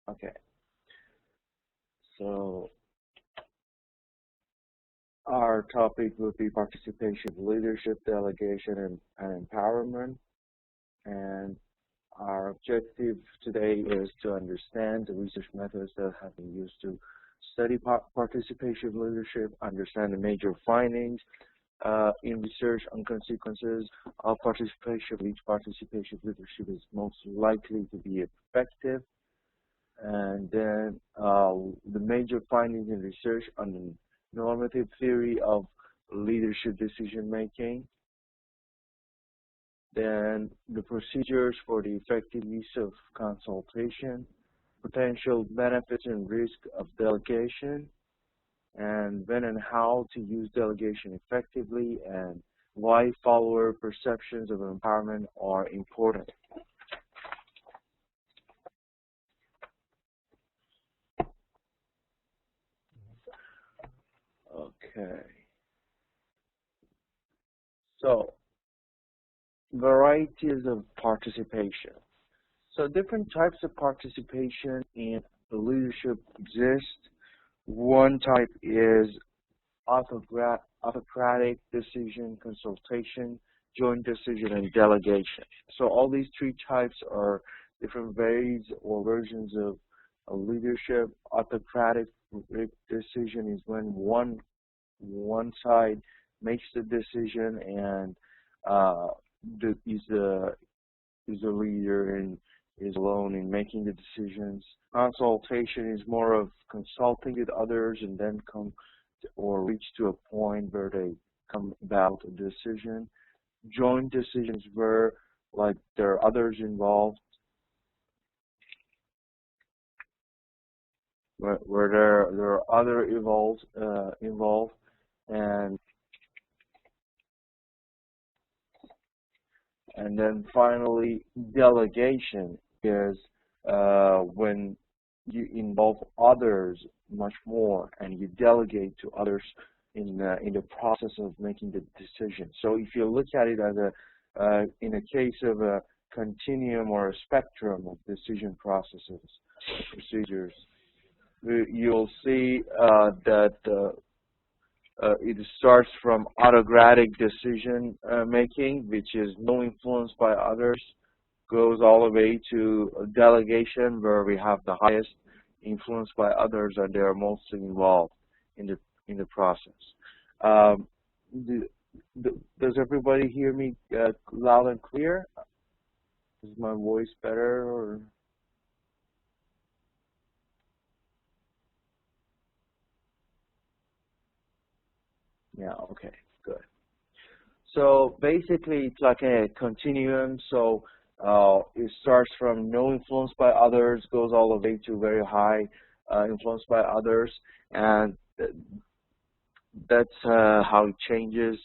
Okay, so our topic will be participation, leadership, delegation, and empowerment. And our objective today is to understand the research methods that have been used to study participation leadership, understand the major findings in research on consequences of participation, which participation leadership is most likely to be effective, and then the major findings in research on the normative theory of leadership decision making, then the procedures for the effective use of consultation, potential benefits and risk of delegation, and when and how to use delegation effectively, and why follower perceptions of empowerment are important. Okay. So, varieties of participation. So different types of participation in leadership exist. One type is autocratic decision, consultation, joint decision, and delegation. So all these three types are different ways or versions of leadership. Autocratic decision is when one side makes the decision and is the leader and is alone in making the decisions. Consultation is more of consulting with others and then come to, or reach to a point where they come about a decision. Joint decisions where like there are others involved, where there are other involved, and then finally, delegation is when you involve others much more and you delegate to others in the process of making the decision. So if you look at it as in a case of a continuum or a spectrum of decision procedures, you'll see that it starts from autocratic decision making, which is no influence by others, goes all the way to delegation, where we have the highest influence by others and they are mostly involved in the process. Does everybody hear me loud and clear? Is my voice better or? Yeah, okay, good. So basically it's like a continuum. So it starts from no influence by others, goes all the way to very high influence by others, and that's how it changes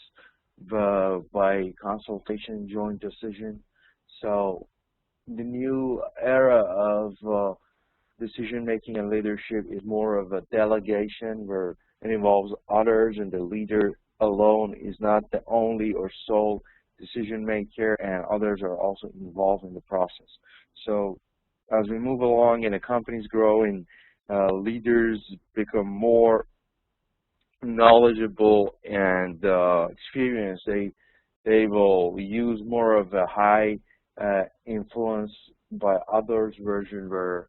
by consultation, joint decision. So the new era of decision making and leadership is more of a delegation, where it involves others and the leader alone is not the only or sole decision maker, and others are also involved in the process. So as we move along and the companies grow and leaders become more knowledgeable and experienced, they will use more of a high influence by others version, where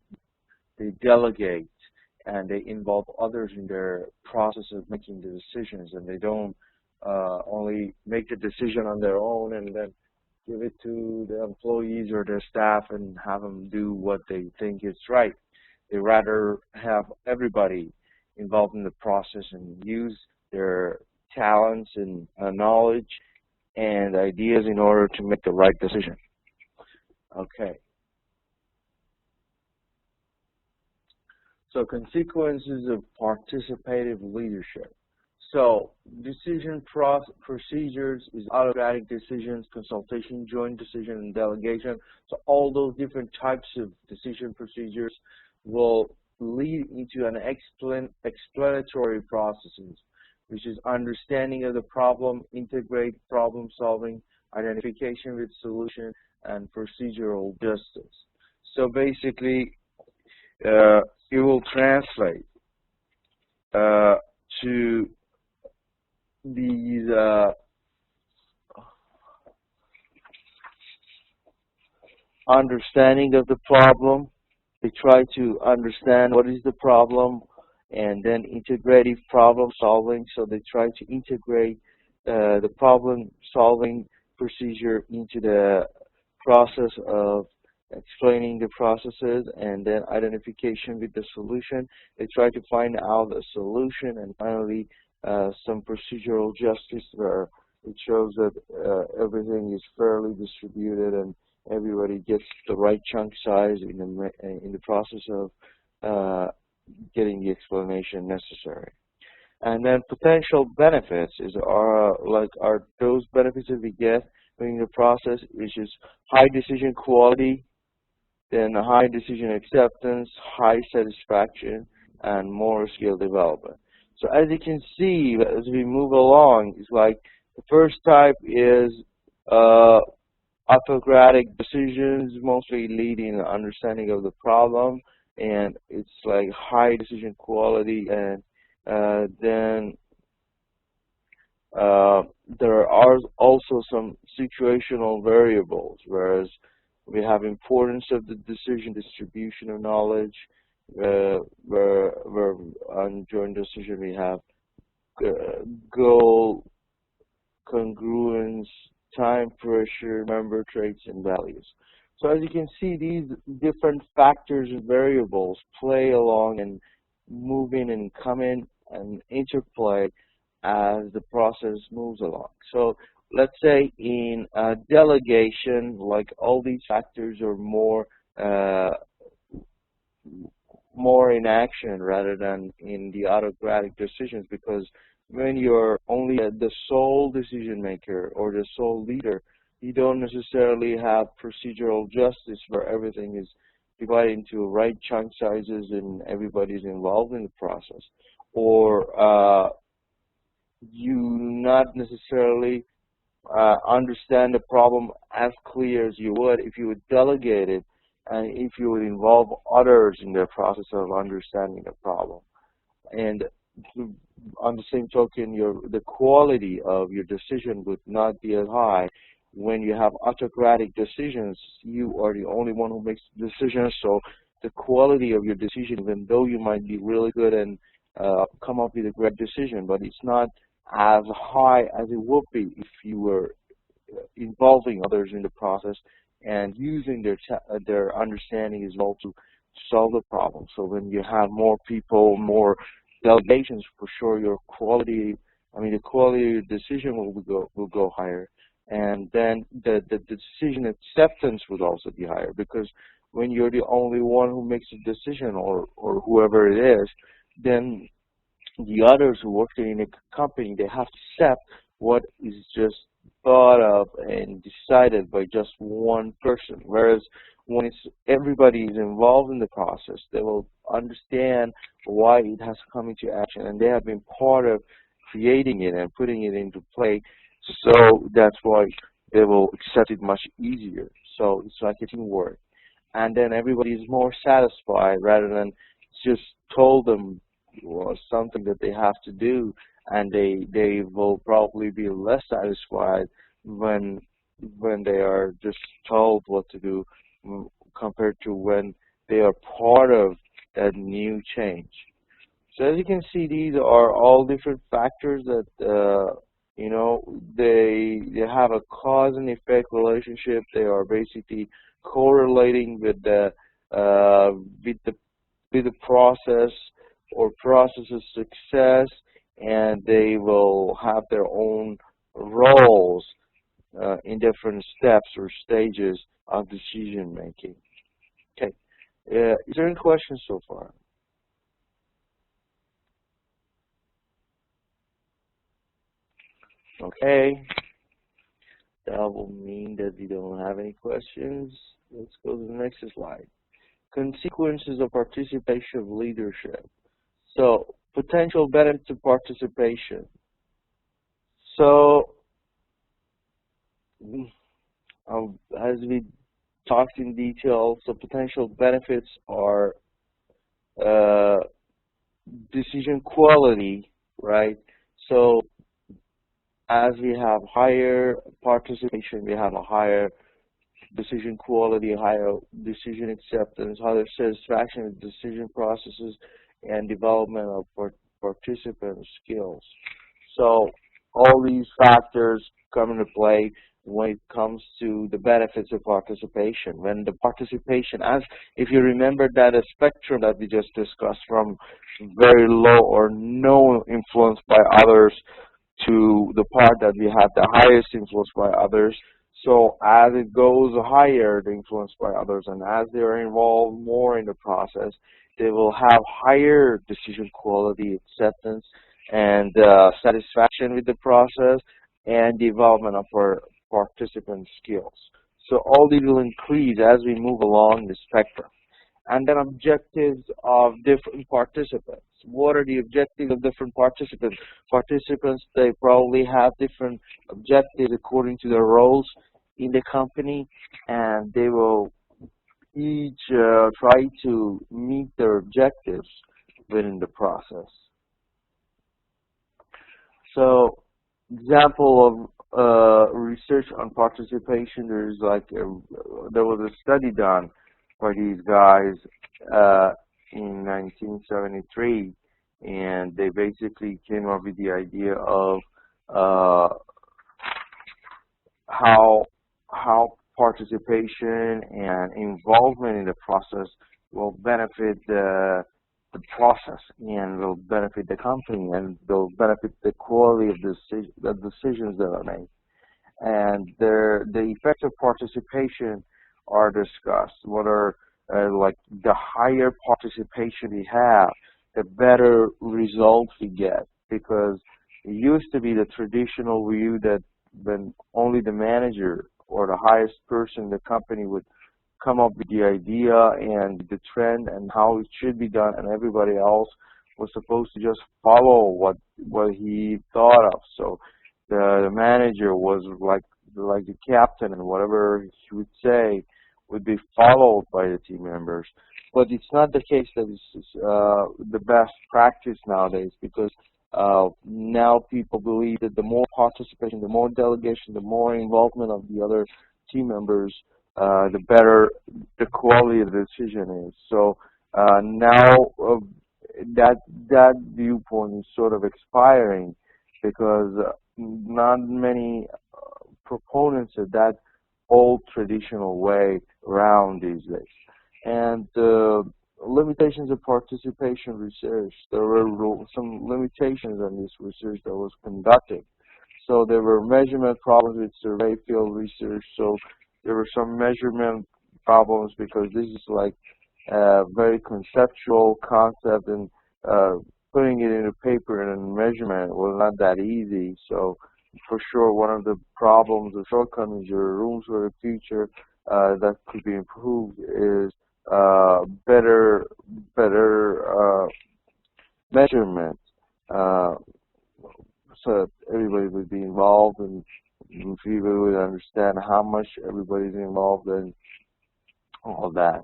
they delegate and they involve others in their process of making the decisions, and they don't only make the decision on their own and then give it to the employees or their staff and have them do what they think is right. They rather have everybody involved in the process and use their talents and knowledge and ideas in order to make the right decision. Okay. So consequences of participative leadership. So decision procedures is autocratic decisions, consultation, joint decision, and delegation. So all those different types of decision procedures will lead into an explanatory processes, which is understanding of the problem, integrate problem solving, identification with solution, and procedural justice. So basically, it will translate to these understanding of the problem. They try to understand what is the problem, and then integrative problem solving. So they try to integrate the problem solving procedure into the process of explaining the processes, and then identification with the solution. They try to find out a solution, and finally some procedural justice where it shows that everything is fairly distributed and everybody gets the right chunk size in the process of getting the explanation necessary. And then potential benefits are those benefits that we get during the process, which is high decision quality, then high decision acceptance, high satisfaction, and more skill development. So as you can see, as we move along, it's like the first type is autocratic decisions, mostly leading to understanding of the problem, and it's like high decision quality, and then there are also some situational variables, whereas we have importance of the decision, distribution of knowledge, where on joint decision we have goal, congruence, time pressure, member traits, and values. So as you can see, these different factors and variables play along and move in and come in and interplay as the process moves along. So let's say in delegation, like all these factors are more in action rather than in the autocratic decisions, because when you're only the sole decision maker or the sole leader, you don't necessarily have procedural justice where everything is divided into right chunk sizes and everybody's involved in the process. Or you not necessarily understand the problem as clear as you would if you would delegate it and if you would involve others in the process of understanding the problem. And on the same token, the quality of your decision would not be as high. When you have autocratic decisions, you are the only one who makes the decisions, so the quality of your decision, even though you might be really good and come up with a great decision, but it's not as high as it would be if you were involving others in the process and using their understanding as well to solve the problem. So when you have more people, more delegations, for sure your quality, the quality of your decision will go higher. And then the decision acceptance would also be higher, because when you're the only one who makes a decision, or whoever it is, then the others who work in a company, they have to accept what is just thought of and decided by just one person. Whereas when everybody is involved in the process, they will understand why it has come into action, and they have been part of creating it and putting it into play. So that's why they will accept it much easier. So it's like a teamwork. And then everybody is more satisfied rather than just told them something that they have to do, and they will probably be less satisfied when they are just told what to do compared to when they are part of that new change. So as you can see, these are all different factors that they have a cause and effect relationship. They are basically correlating with the process or process's success, and they will have their own roles in different steps or stages of decision making. Okay, is there any questions so far? Okay, that will mean that we don't have any questions. Let's go to the next slide. Consequences of participation of leadership. So, potential benefits of participation. So, as we talked in detail, so potential benefits are decision quality, right? So as we have higher participation, we have a higher decision quality, higher decision acceptance, higher satisfaction with decision processes, and development of participant skills. So all these factors come into play when it comes to the benefits of participation. When the participation, as if you remember that a spectrum that we just discussed, from very low or no influence by others to the part that we have the highest influence by others. So as it goes higher, the influence by others, and as they are involved more in the process, they will have higher decision quality, acceptance, and satisfaction with the process, and development of our participant skills. So all these will increase as we move along the spectrum. And then objectives of different participants. What are the objectives of different participants? Participants, they probably have different objectives according to their roles in the company, and they will each try to meet their objectives within the process. So, example of research on participation, there was a study done by these guys in 1973, and they basically came up with the idea of how participation and involvement in the process will benefit the process, and will benefit the company, and will benefit the quality of the decisions that are made. And the effects of participation are discussed. What are like the higher participation we have, the better results we get, because it used to be the traditional view that when only the manager or the highest person in the company would come up with the idea and the trend and how it should be done, and everybody else was supposed to just follow what he thought of. So the manager was like the captain, and whatever he would say would be followed by the team members. But it's not the case that this is the best practice nowadays, because now people believe that the more participation, the more delegation, the more involvement of the other team members, the better the quality of the decision is. So now that viewpoint is sort of expiring, because not many proponents of that old traditional way around these days. And limitations of participation research. There were some limitations on this research that was conducted. So there were measurement problems with survey field research. So there were some measurement problems, because this is like a very conceptual concept, and putting it in a paper and measurement was not that easy. So for sure, one of the problems or shortcomings or rooms for the future that could be improved is better measurement, so that everybody would be involved, and people would understand how much everybody's involved in all that.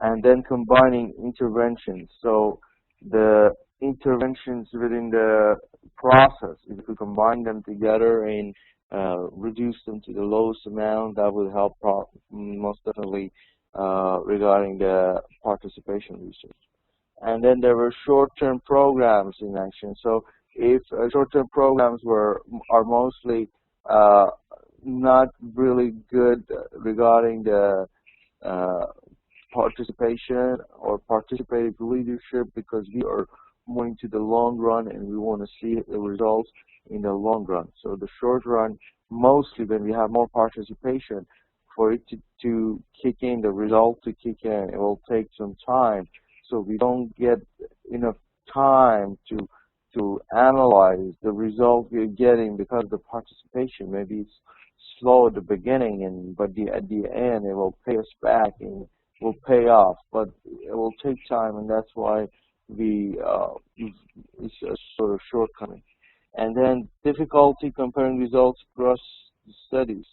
And then combining interventions. So the interventions within the process, if you could combine them together and reduce them to the lowest amount, that would help most definitely regarding the participation research. And then there were short-term programs in action. So if short-term programs are mostly not really good regarding the participation or participative leadership, because we are moving to the long run and we want to see the results in the long run. So the short run, mostly when we have more participation, for it to kick in, the result to kick in, it will take some time. So we don't get enough time to analyze the result we're getting because of the participation. Maybe it's slow at the beginning, but at the end it will pay us back and will pay off. But it will take time, and that's why it's a sort of shortcoming. And then difficulty comparing results across studies.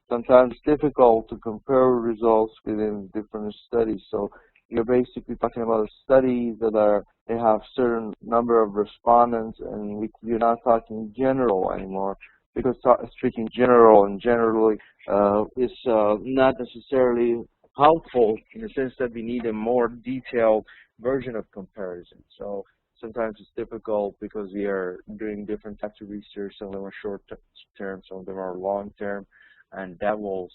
Sometimes it's difficult to compare results within different studies. So you're basically talking about studies that are they have certain number of respondents, and we're not talking general anymore, because speaking general and generally is not necessarily helpful, in the sense that we need a more detailed version of comparison. So sometimes it's difficult because we are doing different types of research. Some of them are short term, some of them are long term, and that will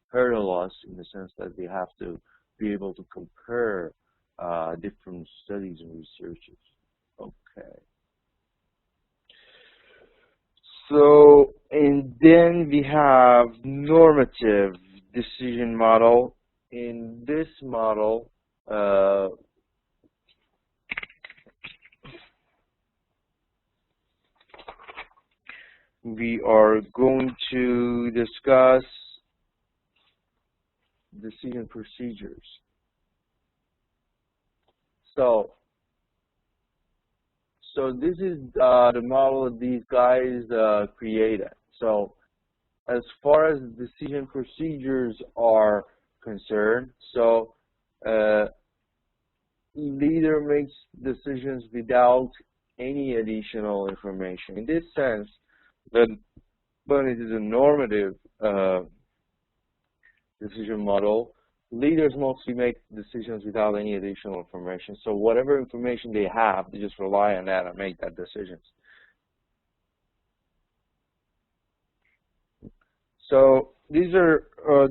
hurdle us in the sense that we have to be able to compare different studies and researches. Okay. So, and then we have normative decision model. In this model, we are going to discuss decision procedures. So this is the model that these guys created. So as far as decision procedures are concerned, so leader makes decisions without any additional information. In this sense, when it is a normative decision model, leaders mostly make decisions without any additional information. So whatever information they have, they just rely on that and make that decisions. So these are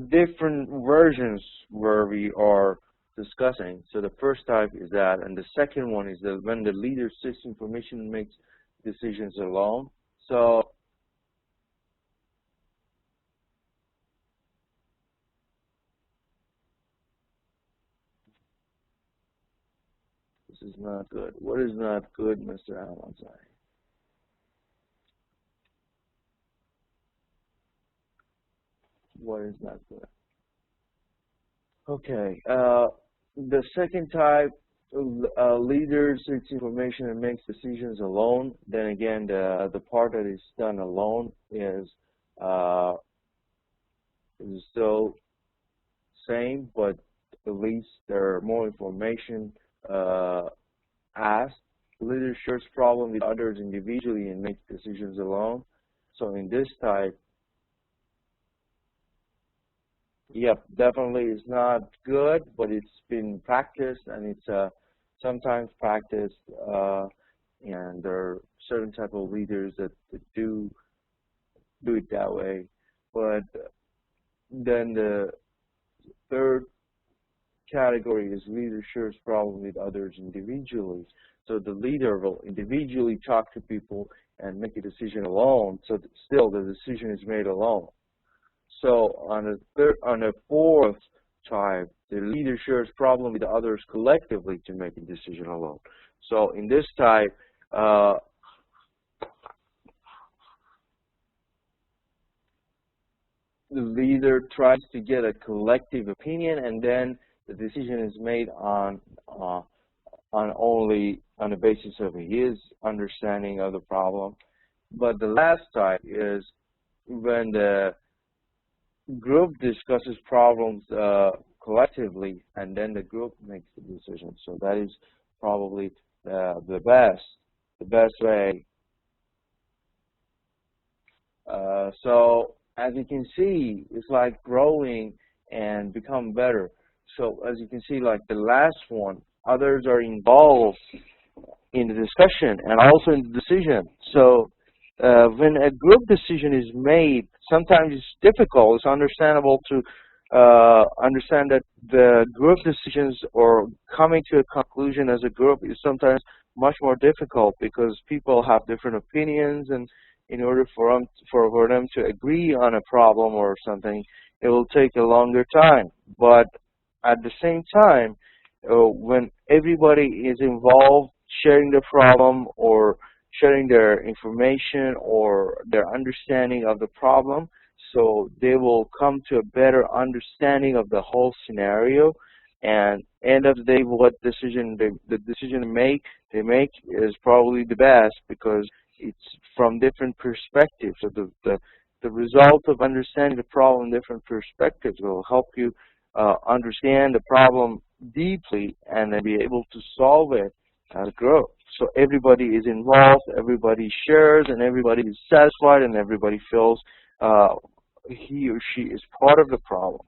different versions where we are discussing. So the first type is that, and the second one is that when the leader seeks information and makes decisions alone. So this is not good. What is not good, Mr. Almanzai? What is not good? Okay. The second type, leaders seeks information and makes decisions alone. Then again, the part that is done alone is still same, but at least there are more information asked. Leader shares problem with others individually and makes decisions alone. So in this type, yep, definitely is not good, but it's been practiced, and it's sometimes practiced, and there are certain type of leaders that do it that way. But then the third category is leader shares problem with others individually. So the leader will individually talk to people and make a decision alone, so that still the decision is made alone. So on a fourth type, the leader shares problem with others collectively to make a decision alone. So in this type, the leader tries to get a collective opinion, and then the decision is made on only on the basis of his understanding of the problem. But the last type is when the group discusses problems collectively, and then the group makes the decision. So that is probably the best way. So as you can see, it's like growing and become better. So as you can see, like the last one, others are involved in the discussion and also in the decision. So when a group decision is made, sometimes it's difficult. It's understandable to understand that the group decisions or coming to a conclusion as a group is sometimes much more difficult because people have different opinions, and in order for them to agree on a problem or something, it will take a longer time. But at the same time, when everybody is involved, sharing the problem or sharing their information or their understanding of the problem, so they will come to a better understanding of the whole scenario, and end of the day, what decision the decision they make is probably the best because it's from different perspectives. So the result of understanding the problem in different perspectives will help you understand the problem deeply and then be able to solve it as a group. So everybody is involved, everybody shares, and everybody is satisfied, and everybody feels he or she is part of the problem.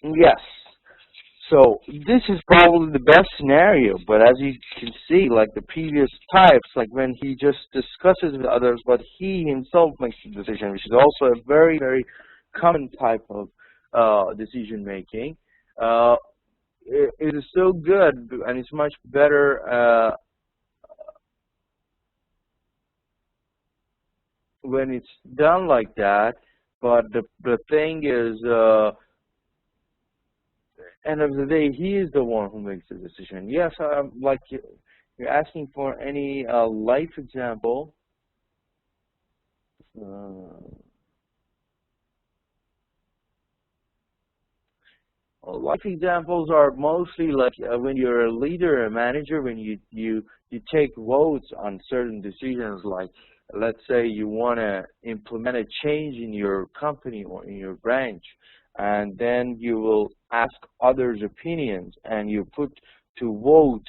Yes. So this is probably the best scenario, but as you can see, like the previous types, like when he just discusses with others, but he himself makes the decision, which is also a very, very common type of decision making. It is so good, and it's much better when it's done like that. But the thing is, end of the day, he is the one who makes the decision. Yes, like you're asking for any life example. Life examples are mostly like when you're a leader, a manager, when you take votes on certain decisions. Like, let's say you want to implement a change in your company or in your branch, and then you will ask others' opinions, and you put to vote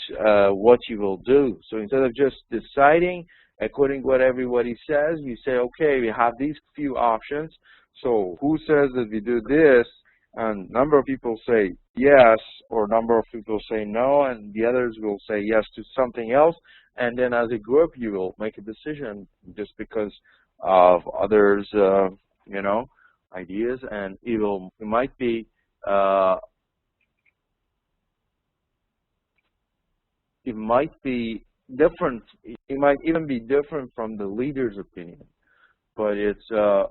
what you will do. So instead of just deciding according to what everybody says, you say, okay, we have these few options. So who says that we do this? And number of people say yes, or number of people say no, and the others will say yes to something else. And then as a group, you will make a decision just because of others, you know, ideas, and it might be different. It might even be different from the leader's opinion, but uh,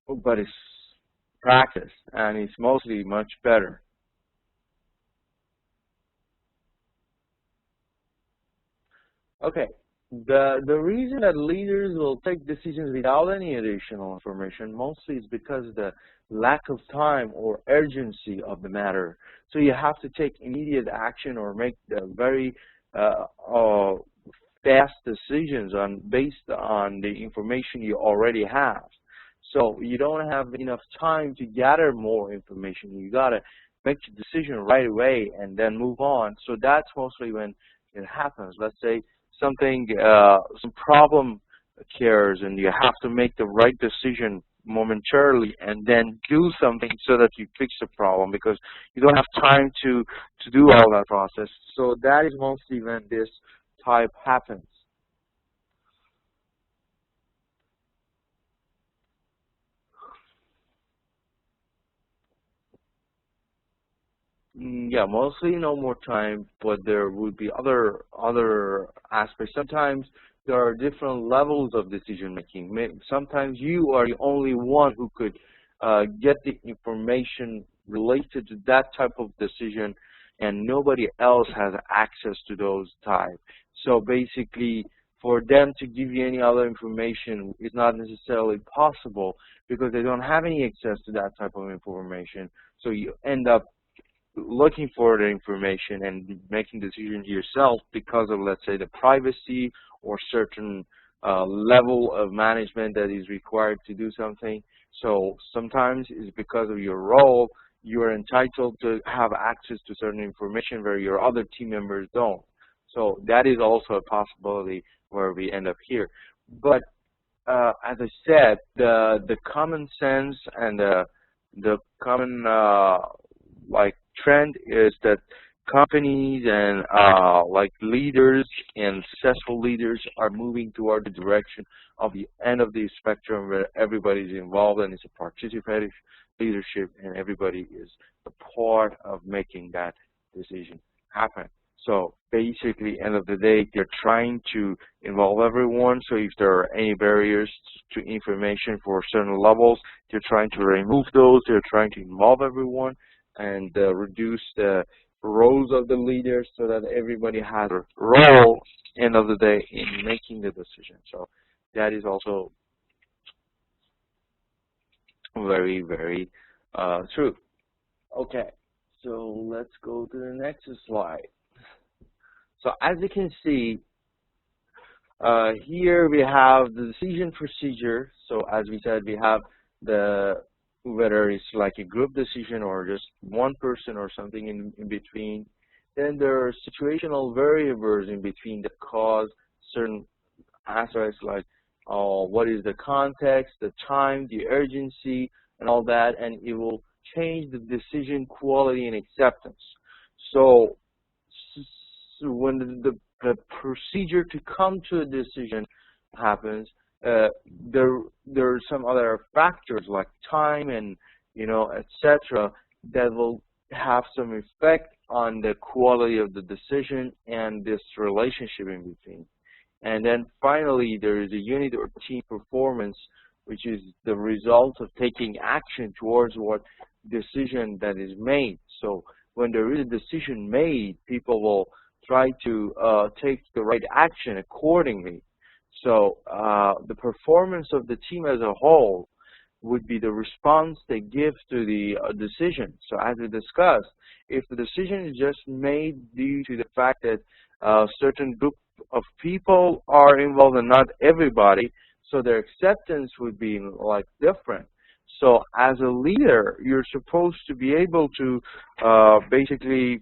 it's practice, and it's mostly much better. Okay. The reason that leaders will take decisions without any additional information mostly is because of the lack of time or urgency of the matter. So you have to take immediate action or make very fast decisions based on the information you already have. So you don't have enough time to gather more information. You got to make the decision right away and then move on. So that's mostly when it happens. Let's say something, some problem occurs, and you have to make the right decision momentarily and then do something so that you fix the problem, because you don't have time to do all that process. So that is mostly when this type happens. Yeah, mostly no more time, but there would be other aspects. Sometimes there are different levels of decision making. Sometimes you are the only one who could get the information related to that type of decision, and nobody else has access to those type. So basically, for them to give you any other information is not necessarily possible because they don't have any access to that type of information. So you end up looking for the information and making decisions yourself because of, let's say, the privacy or certain level of management that is required to do something. So sometimes it's because of your role, you are entitled to have access to certain information where your other team members don't. So that is also a possibility where we end up here. But as I said, the common sense and the common like trend is that companies and like leaders and successful leaders are moving toward the direction of the end of the spectrum where everybody is involved and it's a participative leadership and everybody is a part of making that decision happen. So basically, end of the day, they're trying to involve everyone. So if there are any barriers to information for certain levels, they're trying to remove those. They're trying to involve everyone and reduce the roles of the leaders so that everybody has a role, end of the day, in making the decision. So that is also very, very true. Okay, so let's go to the next slide. So as you can see, Here we have the decision procedure. So as we said, we have whether it's like a group decision or just one person or something in between. Then there are situational variables in between that cause certain aspects like what is the context, the time, the urgency, and all that, and it will change the decision quality and acceptance. So when the procedure to come to a decision happens, there are some other factors like time and etc. that will have some effect on the quality of the decision and this relationship in between. And then finally, there is a unit or team performance, which is the result of taking action towards what decision that is made. So when there is a decision made, people will try to take the right action accordingly. So the performance of the team as a whole would be the response they give to the decision. So as we discussed, if the decision is just made due to the fact that a certain group of people are involved and not everybody, so their acceptance would be like different. So as a leader, you're supposed to be able to basically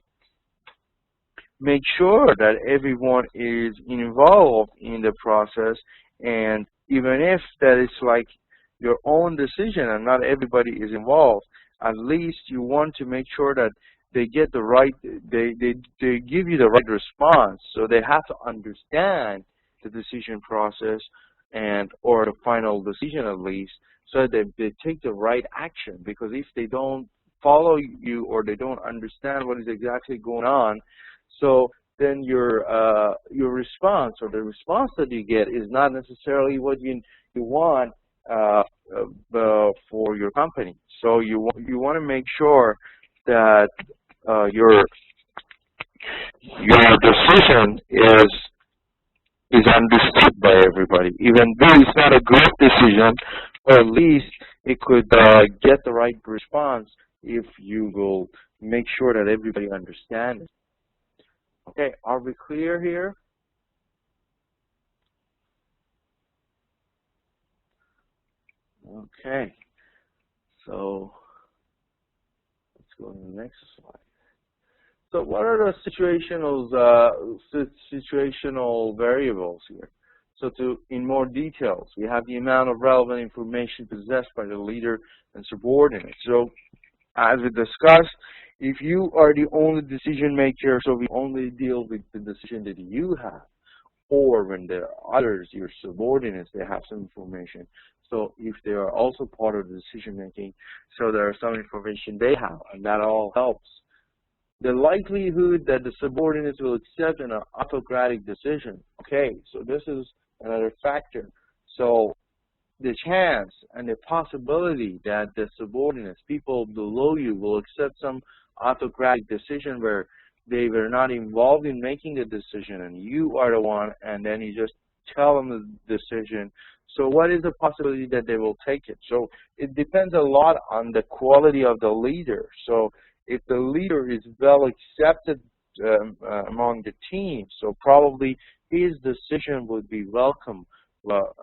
make sure that everyone is involved in the process, and even if that is like your own decision and not everybody is involved, at least you want to make sure that they get the right, they give you the right response. So they have to understand the decision process or the final decision at least, so that they take the right action. Because if they don't follow you or they don't understand what is exactly going on, so then your response or the response that you get is not necessarily what you want for your company. So you want to make sure that your decision is understood by everybody, even though it's not a group decision, or at least it could get the right response if you will make sure that everybody understands it. Okay, are we clear here? Okay, so let's go to the next slide. So what are the situational variables here? So in more details, we have the amount of relevant information possessed by the leader and subordinate. So as we discussed, if you are the only decision maker, so we only deal with the decision that you have, or when there are others, your subordinates, they have some information. So if they are also part of the decision making, so there are some information they have, and that all helps. The likelihood that the subordinates will accept an autocratic decision. Okay, so this is another factor. So the chance and the possibility that the subordinates, people below you, will accept some autocratic decision where they were not involved in making the decision and you are the one, and then you just tell them the decision. So what is the possibility that they will take it? So it depends a lot on the quality of the leader. So if the leader is well accepted among the team, so probably his decision would be welcome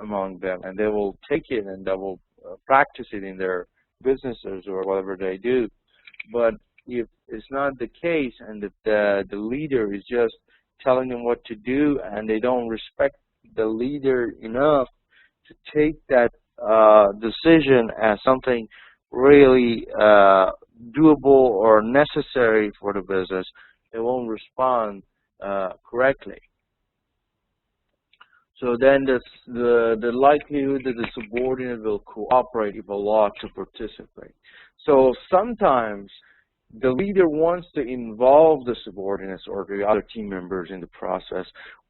among them, and they will take it and they will practice it in their businesses or whatever they do. But if it's not the case, and the leader is just telling them what to do, and they don't respect the leader enough to take that decision as something really doable or necessary for the business, they won't respond correctly. So then the likelihood that the subordinate will cooperate if allowed to participate. So sometimes the leader wants to involve the subordinates or the other team members in the process,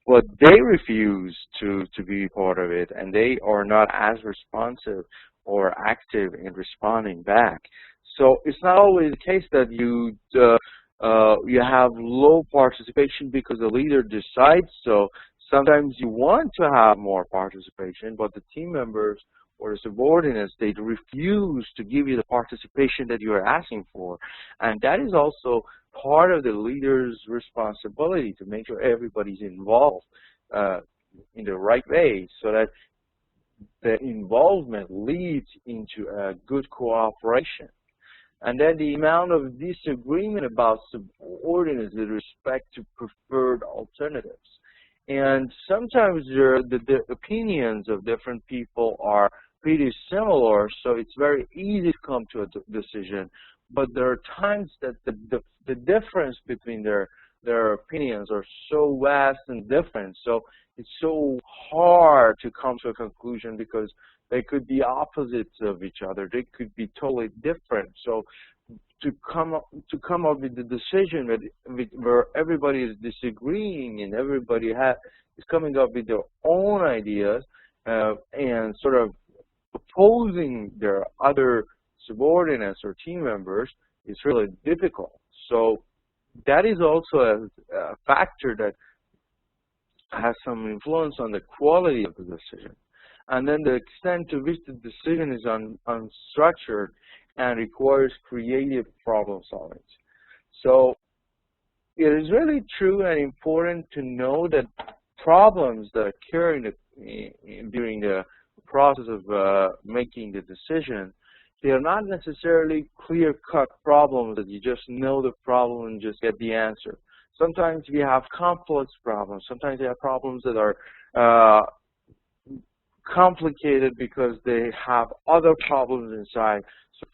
but they refuse to be part of it, and they are not as responsive or active in responding back. So it's not always the case that you have low participation because the leader decides so. Sometimes you want to have more participation, but the team members or the subordinates, they refuse to give you the participation that you are asking for. And that is also part of the leader's responsibility, to make sure everybody's involved. in the right way, so that the involvement leads into a good cooperation. And then the amount of disagreement about subordinates with respect to preferred alternatives. And sometimes the opinions of different people are pretty similar, so it's very easy to come to a decision. But there are times that the difference between their opinions are so vast and different, so it's so hard to come to a conclusion because they could be opposites of each other. They could be totally different. So to come up with the decision where everybody is disagreeing and everybody is coming up with their own ideas and sort of opposing their other subordinates or team members is really difficult. So that is also a factor that has some influence on the quality of the decision. And then the extent to which the decision is unstructured and requires creative problem solving. So it is really true and important to know that problems that occur during the process of making the decision, they are not necessarily clear-cut problems that you just know the problem and just get the answer. Sometimes we have complex problems. Sometimes we have problems that are complicated because they have other problems inside.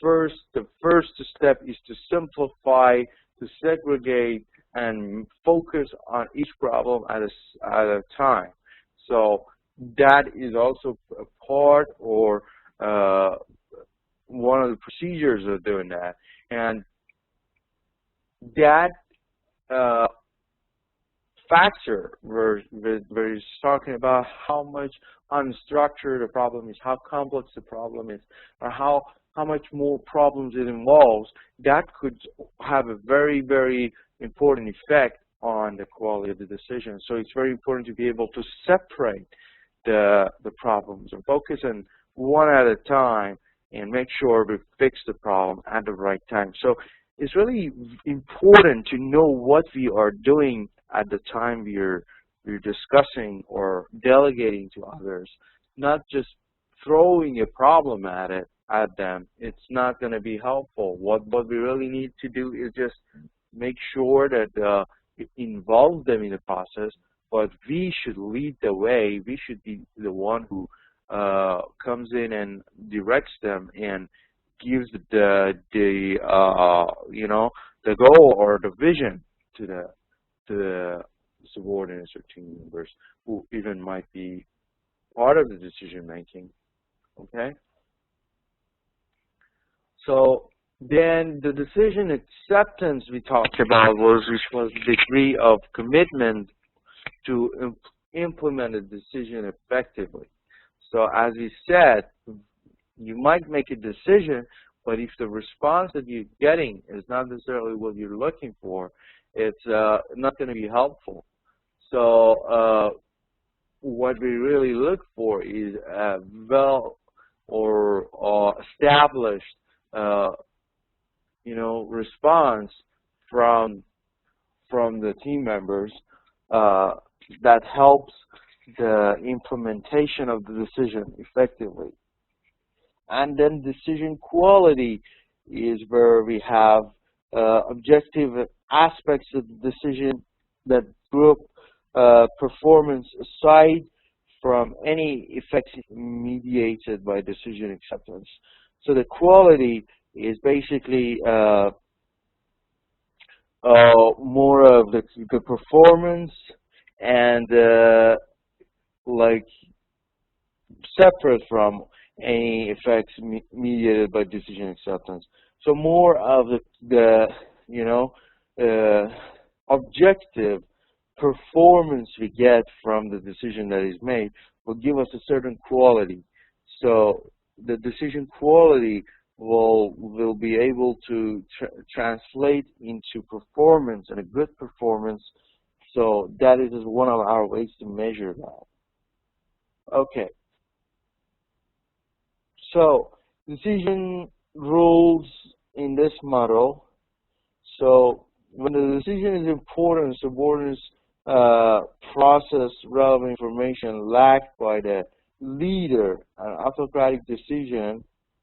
So the first step is to simplify, to segregate, and focus on each problem at a time. So that is also a part or one of the procedures of doing that. And that factor where it's talking about how much unstructured the problem is, how complex the problem is, or how much more problems it involves, that could have a very, very important effect on the quality of the decision. So it's very important to be able to separate the problems and focus on one at a time and make sure we fix the problem at the right time. So it's really important to know what we are doing at the time we're discussing or delegating to others, not just throwing a problem at them. It's not going to be helpful. What we really need to do is just make sure that we involve them in the process, but we should lead the way. We should be the one who comes in and directs them and gives the goal or the vision to the subordinates or team members who even might be part of the decision making. Okay. So then the decision acceptance we talked about which was the degree of commitment to implement a decision effectively. So as we said, you might make a decision, but if the response that you're getting is not necessarily what you're looking for, it's not going to be helpful. So what we really look for is a well or established response from the team members that helps the implementation of the decision effectively. And then decision quality is where we have objective aspects of the decision that group performance aside from any effects mediated by decision acceptance. So the quality is basically more of the performance and like separate from any effects mediated by decision acceptance. So more of the objective performance we get from the decision that is made will give us a certain quality. So the decision quality will be able to translate into performance and a good performance. So that is one of our ways to measure that. Okay. So decision rules in this model. So when the decision is important, subordinates process relevant information lacked by the leader, an autocratic decision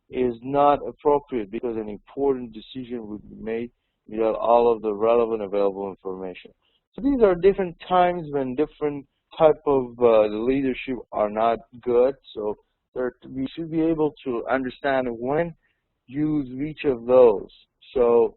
is not appropriate because an important decision would be made without all of the relevant available information. So these are different times when different type of leadership are not good. So we should be able to understand when use each of those. So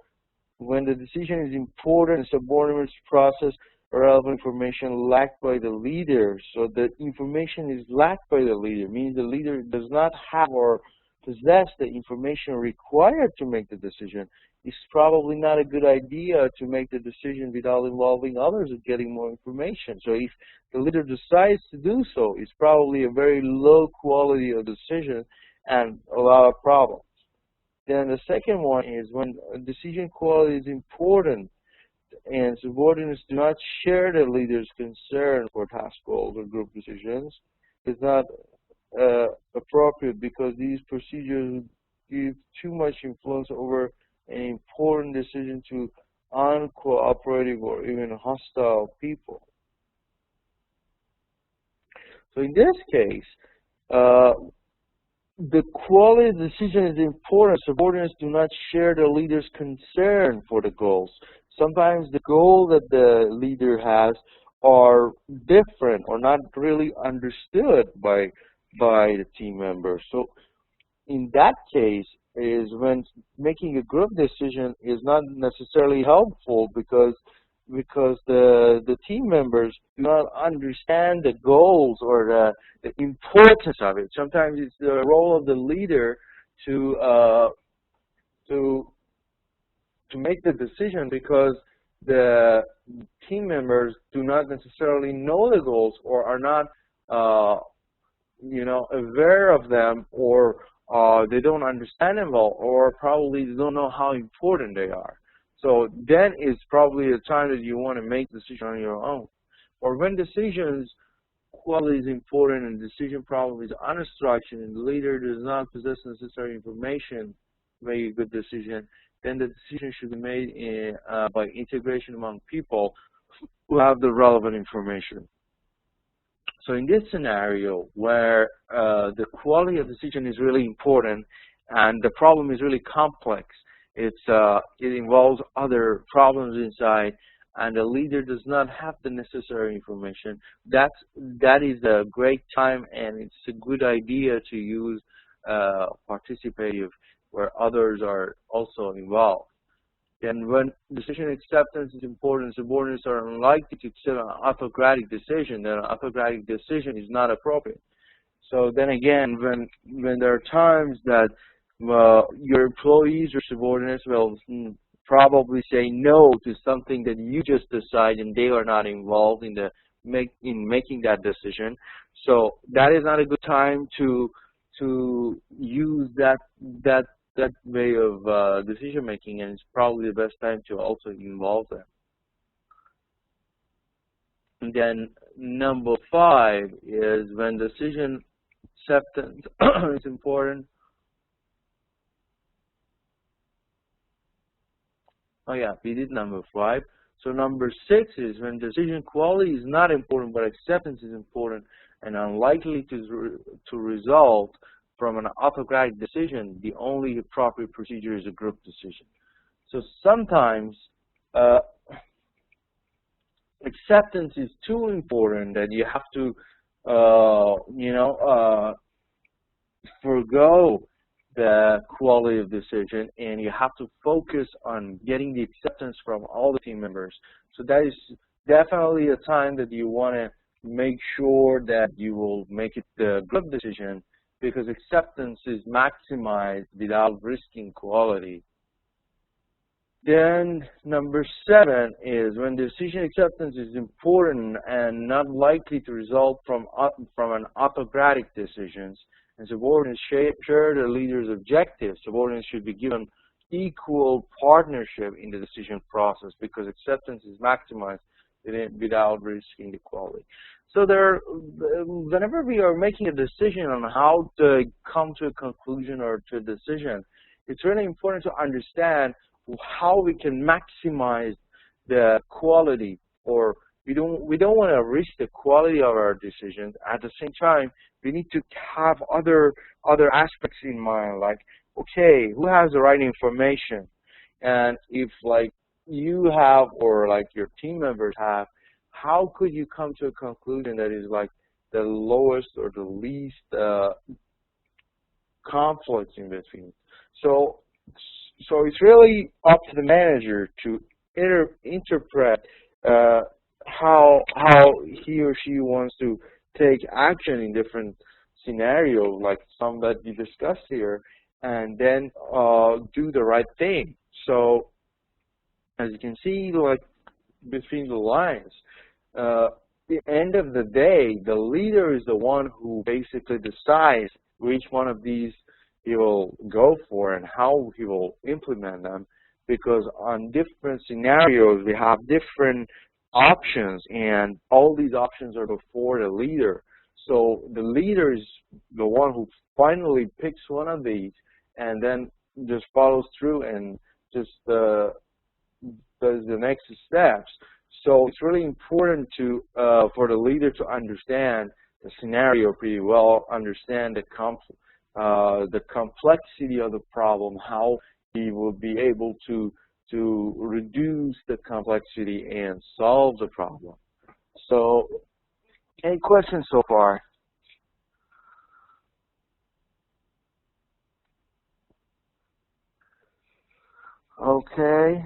when the decision is important, subordinates process relevant information lacked by the leader. So the information is lacked by the leader, means the leader does not have or possess the information required to make the decision. It's probably not a good idea to make the decision without involving others and getting more information. So if the leader decides to do so, it's probably a very low quality of decision and a lot of problems. Then the second one is when decision quality is important and subordinates do not share the leader's concern for task goals or group decisions, it's not appropriate because these procedures give too much influence over an important decision to uncooperative or even hostile people. So in this case, the quality of the decision is important. Subordinates do not share the leader's concern for the goals. Sometimes the goal that the leader has are different or not really understood by the team members. So in that case is when making a group decision is not necessarily helpful because the team members do not understand the goals or the importance of it. Sometimes it's the role of the leader to make the decision because the team members do not necessarily know the goals or are not aware of them, or they don't understand them well, or probably they don't know how important they are. So then is probably the time that you want to make the decision on your own. Or when decisions quality is important and decision problem is unstructured and the leader does not possess necessary information to make a good decision, then the decision should be made by integration among people who have the relevant information. So in this scenario where the quality of decision is really important and the problem is really complex, it involves other problems inside, and the leader does not have the necessary information, that is a great time, and it's a good idea to use participative where others are also involved. Then when decision acceptance is important, subordinates are unlikely to accept an autocratic decision, then an autocratic decision is not appropriate. So then again, when there are times that your employees or subordinates will probably say no to something that you just decide and they are not involved in making that decision. So that is not a good time to use that way of decision making, and it's probably the best time to also involve them. And then number 5 is when decision acceptance is important. Oh yeah, we did number 5. So number 6 is when decision quality is not important, but acceptance is important and unlikely to result from an autocratic decision. The only appropriate procedure is a group decision. So sometimes acceptance is too important that you have to, forgo the quality of decision, and you have to focus on getting the acceptance from all the team members. So that is definitely a time that you want to make sure that you will make it the group decision, because acceptance is maximized without risking quality. Then number 7 is when decision acceptance is important and not likely to result from an autocratic decisions, and subordinates share the leader's objectives. Subordinates should be given equal partnership in the decision process because acceptance is maximized without risking the quality. So whenever we are making a decision on how to come to a conclusion or to a decision, it's really important to understand how we can maximize the quality or we don't want to risk the quality of our decisions. At the same time, we need to have other aspects in mind, like, okay, who has the right information? And if like you have, or like your team members have, how could you come to a conclusion that is like the lowest or the least conflicts in between? So it's really up to the manager to interpret how he or she wants to take action in different scenarios, like some that we discussed here, and then do the right thing. So as you can see, like between the lines, at the end of the day, the leader is the one who basically decides which one of these he will go for and how he will implement them, because on different scenarios we have different options, and all these options are before the leader. So the leader is the one who finally picks one of these and then just follows through and just does the next steps. So it's really important to for the leader to understand the scenario pretty well, understand the complexity of the problem, how he will be able to reduce the complexity and solve the problem. So, any questions so far? Okay.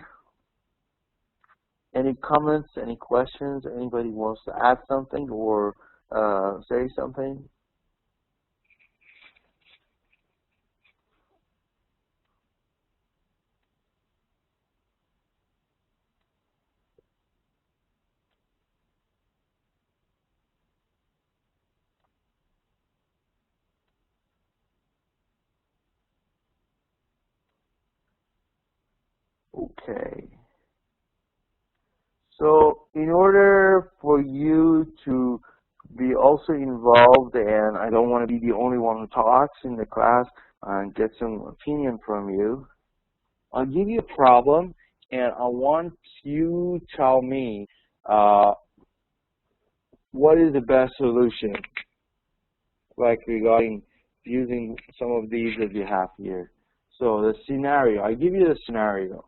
Any comments, any questions? Anybody wants to add something or say something? Okay. So in order for you to be also involved, and I don't want to be the only one who talks in the class and get some opinion from you, I'll give you a problem and I want you to tell me what is the best solution, like regarding using some of these that you have here. So the scenario, I give you the scenario.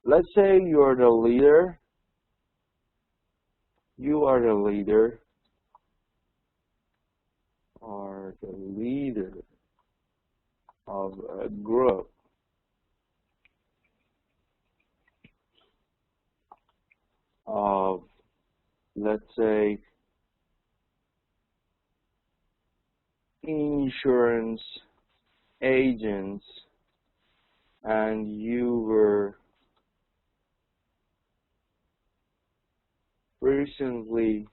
Let's say you're the leader. You are the leader, or the leader of a group of, let's say, insurance agents, and you were recently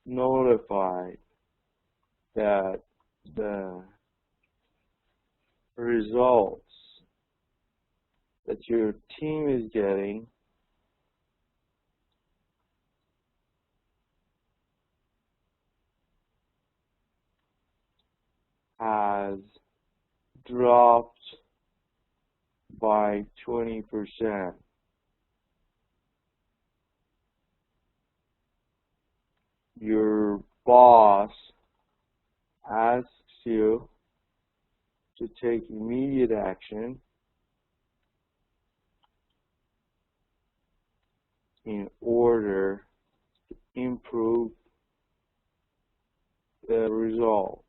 notified that the results that your team is getting has dropped by 20%. Your boss asks you to take immediate action in order to improve the results.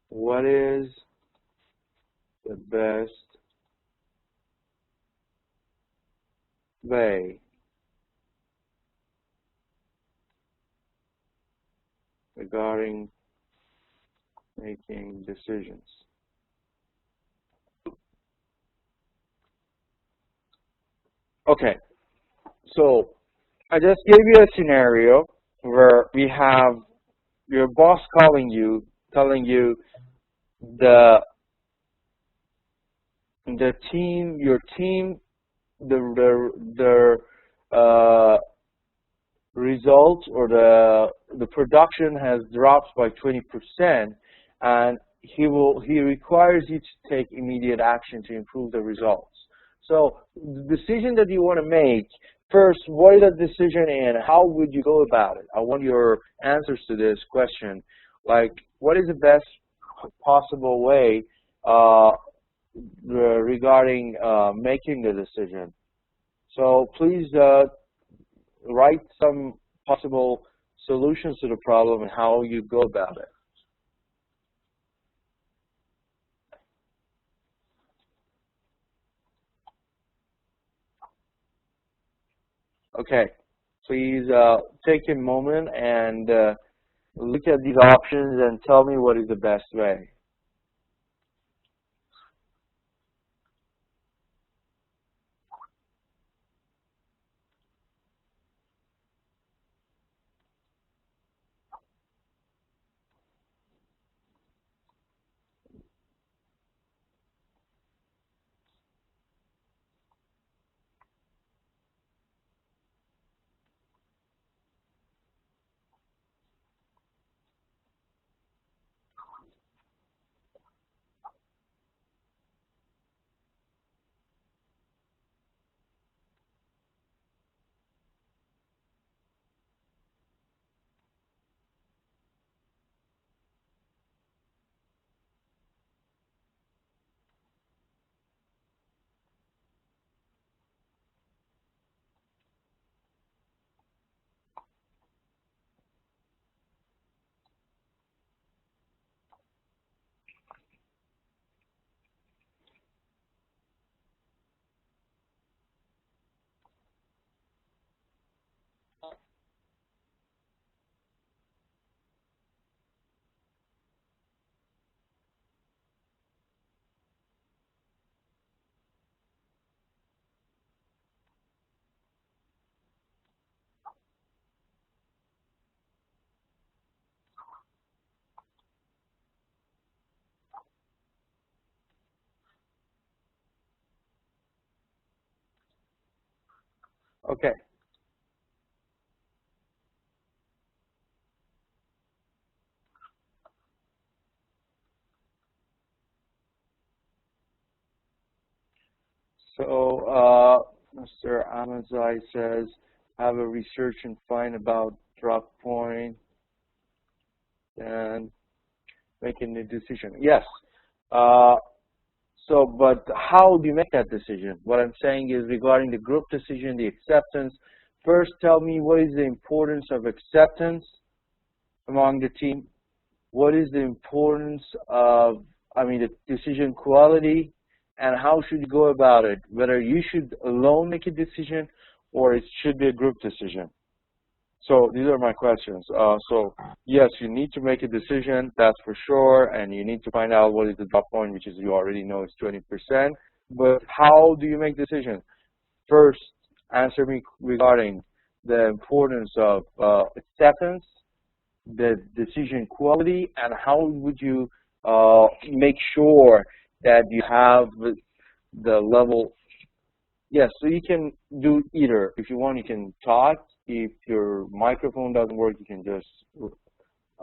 What is the best way regarding making decisions? Okay, so I just gave you a scenario where we have your boss calling you, telling you your team, the results or the production has dropped by 20%, and he requires you to take immediate action to improve the results. So the decision that you want to make, first, what is that decision and how would you go about it? I want your answers to this question. Like, what is the best possible way regarding making the decision? So please write some possible solutions to the problem and how you go about it. Okay, please take a moment and look at these options and tell me what is the best way. Okay. So Mr. Amazai says, have a research and find about drop point and making the decision. Yes. But how do you make that decision? What I'm saying is regarding the group decision, the acceptance. First, tell me what is the importance of acceptance among the team? What is the importance of, the decision quality, and how should you go about it? Whether you should alone make a decision or it should be a group decision. So these are my questions. So yes, you need to make a decision, that's for sure, and you need to find out what is the drop point, which is you already know is 20%. But how do you make decisions? First, answer me regarding the importance of acceptance, the decision quality, and how would you make sure that you have the level. Yes, so you can do either. If you want, you can talk. If your microphone doesn't work, you can just,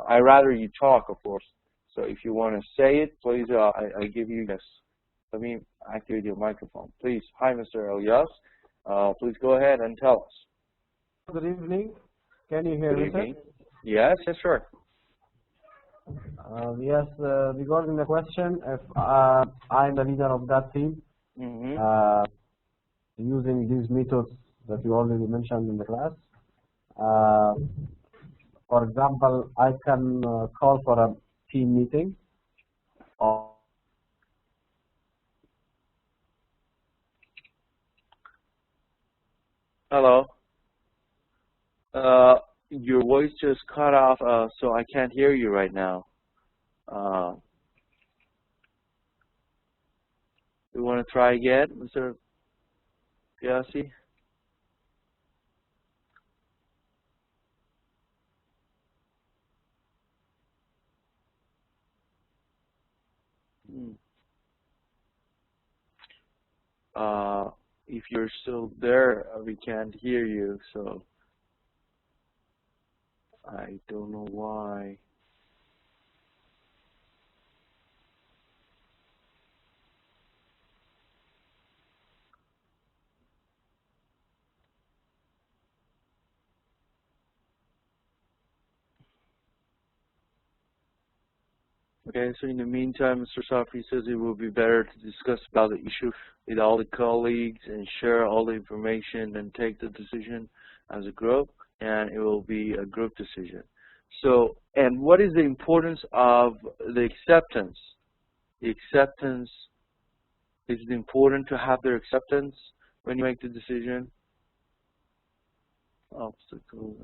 I'd rather you talk, of course. So if you want to say it, please, I give you this. Let me activate your microphone. Please. Hi, Mr. Elias. Please go ahead and tell us. Good evening. Can you hear me, sir? Yes, sure. Yes, regarding the question, if I'm the leader of that team, using these methods that you already mentioned in the class, for example, I can call for a team meeting. Hello. Your voice just cut off, so I can't hear you right now. You want to try again, Mr. Piassi? If you're still there, we can't hear you, so I don't know why. Okay, so in the meantime, Mr. Safri says it will be better to discuss about the issue with all the colleagues and share all the information and take the decision as a group, and it will be a group decision. So, and what is the importance of the acceptance? The acceptance, is it important to have their acceptance when you make the decision? Obstacles,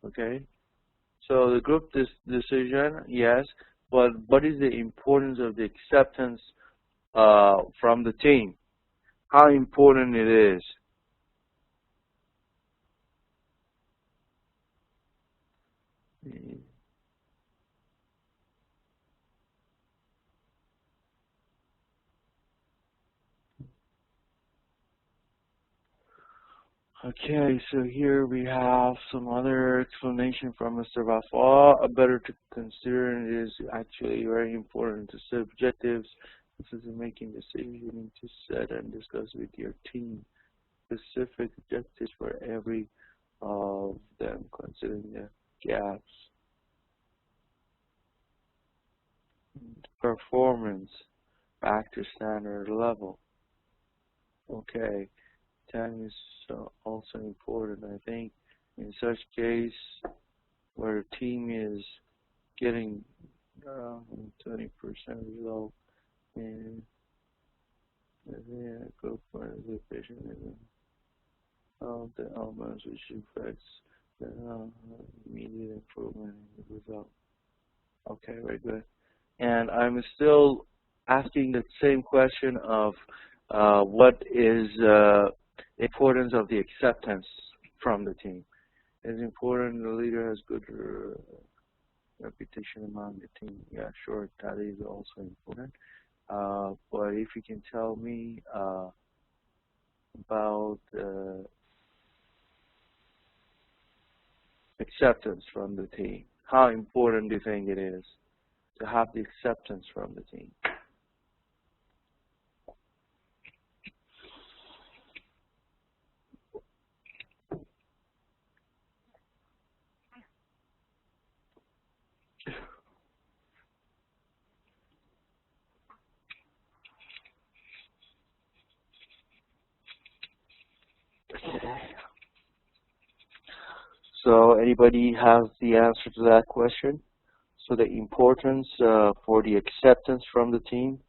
okay. So the group decision, yes, but what is the importance of the acceptance from the team? How important it is? Okay, so here we have some other explanation from Mr. Vafa. Better to consider it is actually very important to set objectives. This is making decisions you need to set and discuss with your team specific objectives for every of them, considering the gaps. Performance back to standard level. Okay. Time is also important, I think, in such case where a team is getting 20% result in the group participation of the elements which affects the immediate improvement in the result. Okay, very good. And I'm still asking the same question of what is importance of the acceptance from the team. It's important the leader has good reputation among the team. Yeah, sure, that is also important. But if you can tell me about acceptance from the team, how important do you think it is to have the acceptance from the team? So anybody has the answer to that question? So the importance for the acceptance from the team?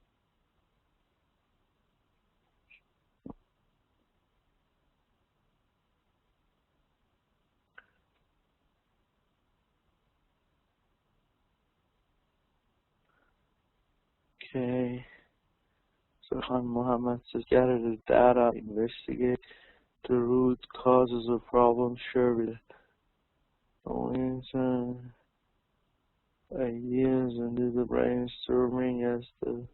Okay. So Khan Muhammad says, gather the data, investigate the root causes of problems, share with ideas, and do the brainstorming as the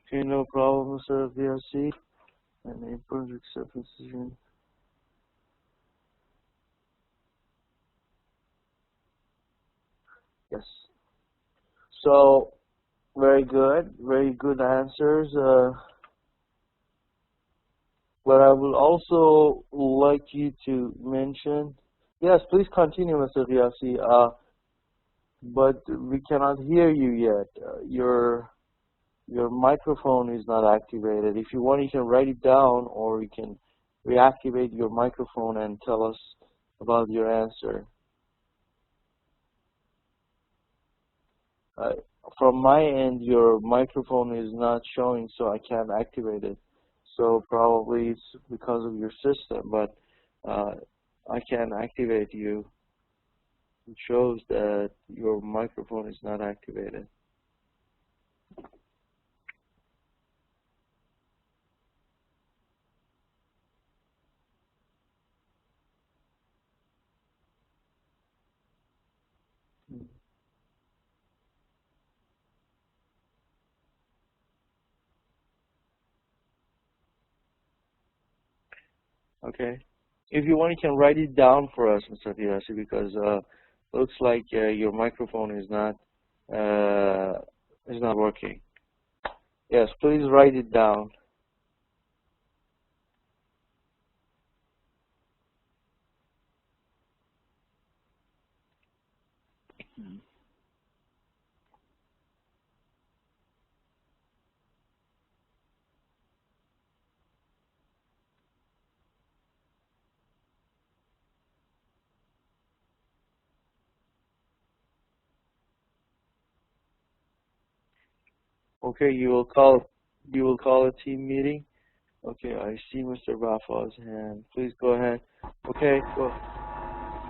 okay, no problem, sir, VRC, and a project acceptance decision. Yes. So, very good answers. But I will also like you to mention, yes, please continue, Mr. Riasi, but we cannot hear you yet. Your microphone is not activated. If you want, you can write it down, or you can reactivate your microphone and tell us about your answer. From my end, your microphone is not showing, so I can't activate it. So probably it's because of your system, but I can activate you. It shows that your microphone is not activated. Okay. If you want, you can write it down for us, Mr. Hirasi, because Looks like your microphone is not working. Yes, please write it down. Okay, you will call a team meeting. Okay, I see Mr. Bafa's hand. Please go ahead. Okay, go.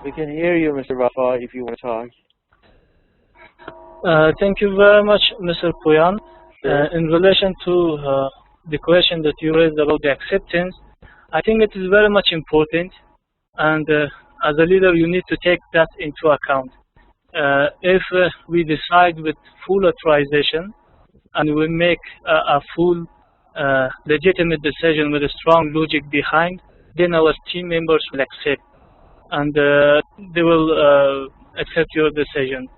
We can hear you, Mr. Bafa, if you want to talk. Thank you very much, Mr. Puyan. Sure. In relation to the question that you raised about the acceptance, I think it is very much important, and as a leader, you need to take that into account. If we decide with full authorization and we make a full legitimate decision with a strong logic behind, then our team members will accept, and they will accept your decision.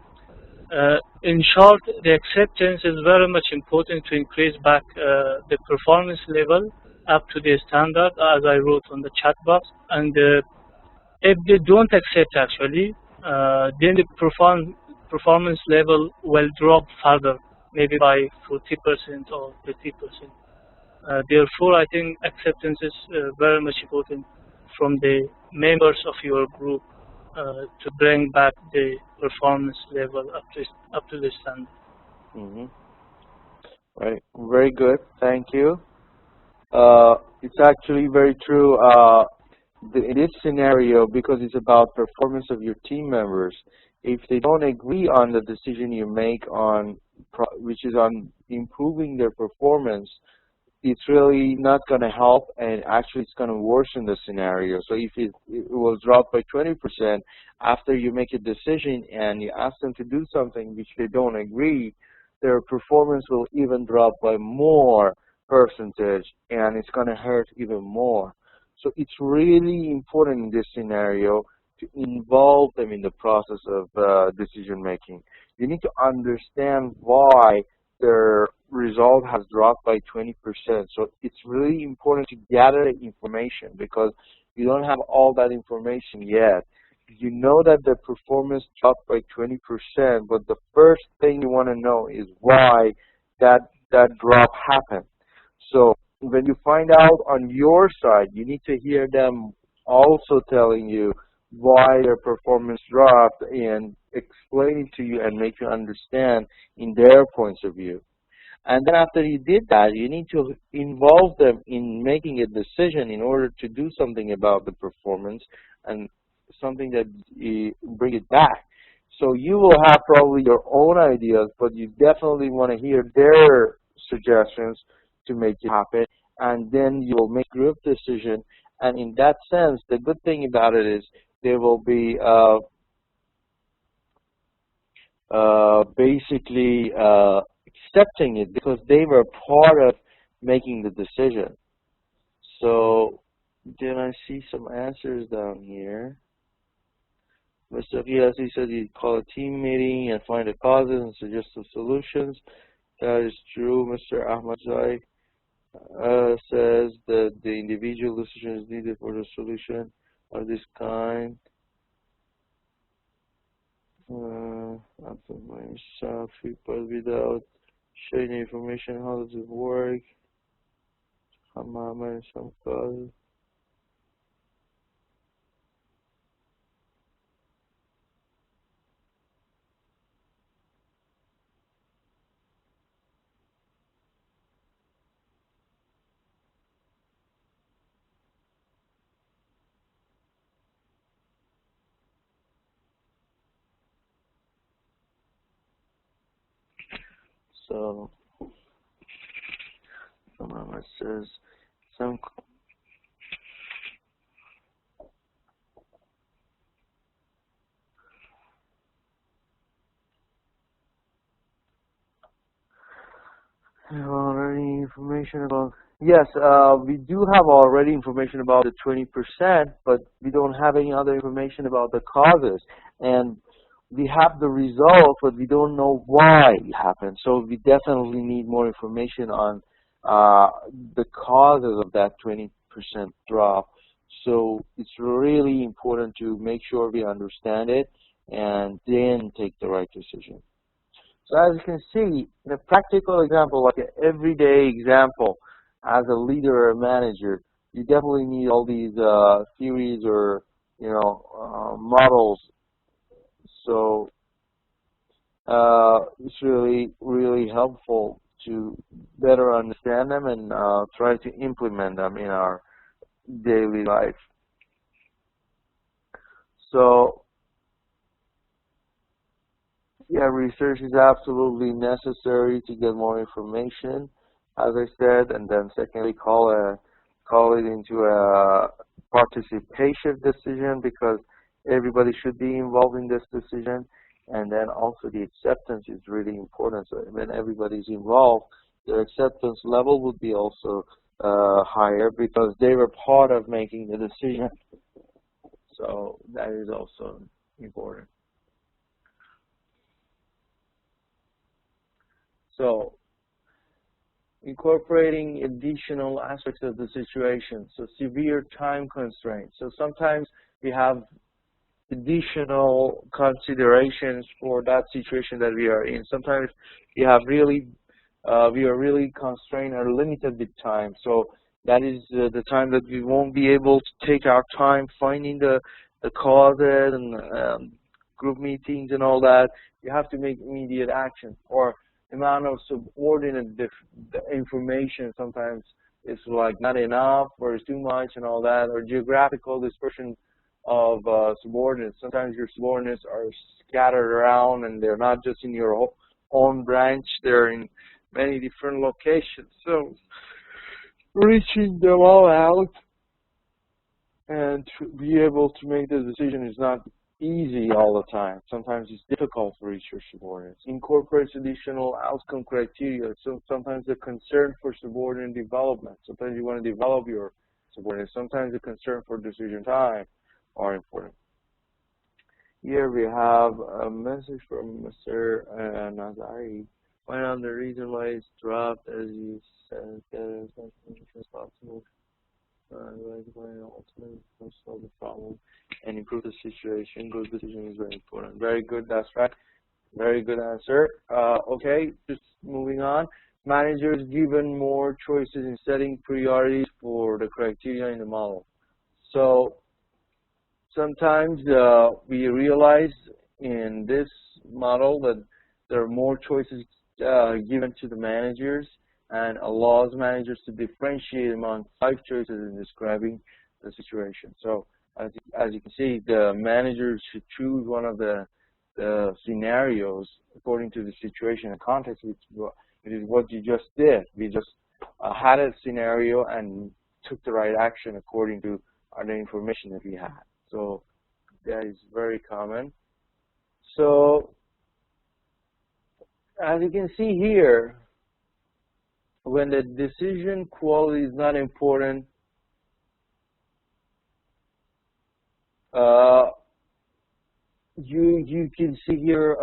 In short, the acceptance is very much important to increase back the performance level up to the standard, as I wrote on the chat box. And if they don't accept, actually, then the performance level will drop further, maybe by 40% or 50%. Therefore, I think acceptance is very much important from the members of your group to bring back the performance level up to the standard. Mm-hmm. Right. Very good. Thank you. It's actually very true. In this scenario, because it's about performance of your team members, if they don't agree on the decision you make on, which is on improving their performance, it's really not going to help, and actually it's going to worsen the scenario. So if it will drop by 20% after you make a decision and you ask them to do something which they don't agree, their performance will even drop by more percentage, and it's going to hurt even more. So it's really important in this scenario to involve them in the process of decision making. You need to understand why their result has dropped by 20%. So it's really important to gather the information, because you don't have all that information yet. You know that the performance dropped by 20%, but the first thing you want to know is why that drop happened. So when you find out on your side, you need to hear them also telling you why their performance dropped and explain it to you and make you understand in their points of view. And then after you did that, you need to involve them in making a decision in order to do something about the performance and something that bring it back. So you will have probably your own ideas, but you definitely want to hear their suggestions to make it happen, and then you will make group decision. And in that sense, the good thing about it is there will be basically accepting it, because they were part of making the decision. So then I see some answers down here. Mr. Fiasi said he'd call a team meeting and find the causes and suggest some solutions. That is true. Mr. Ahmad Zai says that the individual decision is needed for the solution of this kind. After myself, but without sharing the information, how does it work? Some causes. So, someone says some. Already information about. Yes, we do have already information about the 20%, but we don't have any other information about the causes. And we have the result, but we don't know why it happened. So we definitely need more information on the causes of that 20% drop. So it's really important to make sure we understand it and then take the right decision. So as you can see, in a practical example, like an everyday example, as a leader or a manager, you definitely need all these theories or models. So it's really helpful to better understand them and try to implement them in our daily life. So yeah, research is absolutely necessary to get more information, as I said, and then secondly, call it into a participation decision, because everybody should be involved in this decision. And then also the acceptance is really important. So when everybody's involved, their acceptance level would be also higher because they were part of making the decision. So that is also important. So incorporating additional aspects of the situation. So severe time constraints. So sometimes we have additional considerations for that situation that we are in. Sometimes we are really constrained or limited with time. So that is the time that we won't be able to take our time finding the causes and group meetings and all that. You have to make immediate action, or amount of subordinate information sometimes is like not enough or it's too much and all that, or geographical dispersion of subordinates. Sometimes your subordinates are scattered around and they're not just in your own branch, they're in many different locations. So reaching them all out and to be able to make the decision is not easy all the time. Sometimes it's difficult to reach your subordinates. Incorporates additional outcome criteria. So sometimes the concern for subordinate development. Sometimes you want to develop your subordinates. Sometimes the concern for decision time are important. Here we have a message from Mr. Nazari. Find out the reason why it's dropped, as you said, as much as possible. Ultimately solve the problem and improve the situation. Good decision is very important. Very good, that's right. Very good answer. Okay, just moving on. Managers given more choices in setting priorities for the criteria in the model. So sometimes we realize in this model that there are more choices given to the managers, and allows managers to differentiate among 5 choices in describing the situation. So as you can see, the managers should choose one of the scenarios according to the situation and context, which is what you just did. We just had a scenario and took the right action according to the information that we had. So that is very common. So as you can see here, when the decision quality is not important, you can see here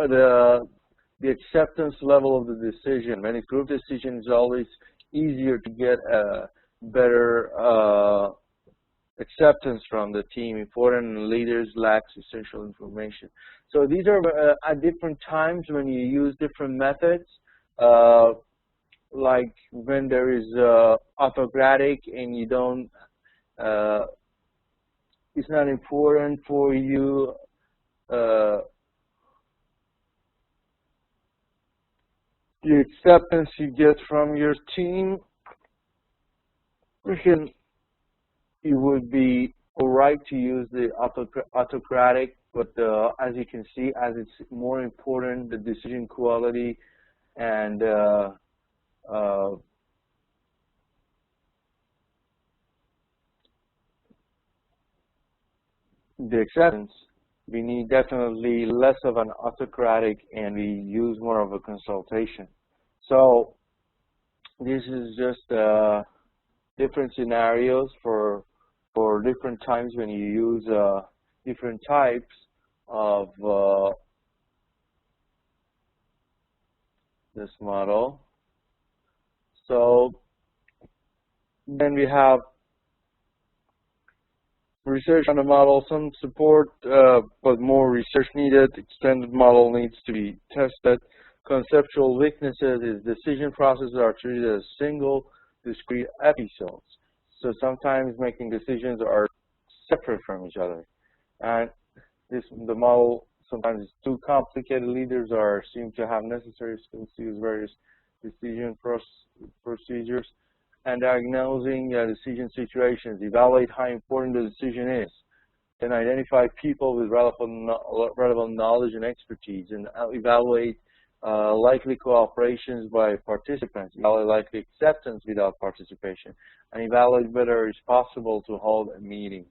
the acceptance level of the decision. When it's group decision, it's always easier to get a better acceptance from the team. Important leaders lack essential information. So these are at different times when you use different methods. Like when there is autocratic and you don't, it's not important for you the acceptance you get from your team, it would be alright to use the autocratic, but as you can see, as it's more important, the decision quality and the acceptance, we need definitely less of an autocratic and we use more of a consultation. So this is just different scenarios for different times when you use different types of this model. So then we have research on the model, some support, but more research needed. Extended model needs to be tested. Conceptual weaknesses is decision processes are treated as single, discrete episodes. So sometimes making decisions are separate from each other. And the model sometimes is too complicated. Leaders seem to have necessary skills to use various decision procedures. And diagnosing decision situations, evaluate how important the decision is, then identify people with relevant knowledge and expertise, and evaluate likely cooperations by participants, evaluate likely acceptance without participation, and evaluate whether it's possible to hold a meeting.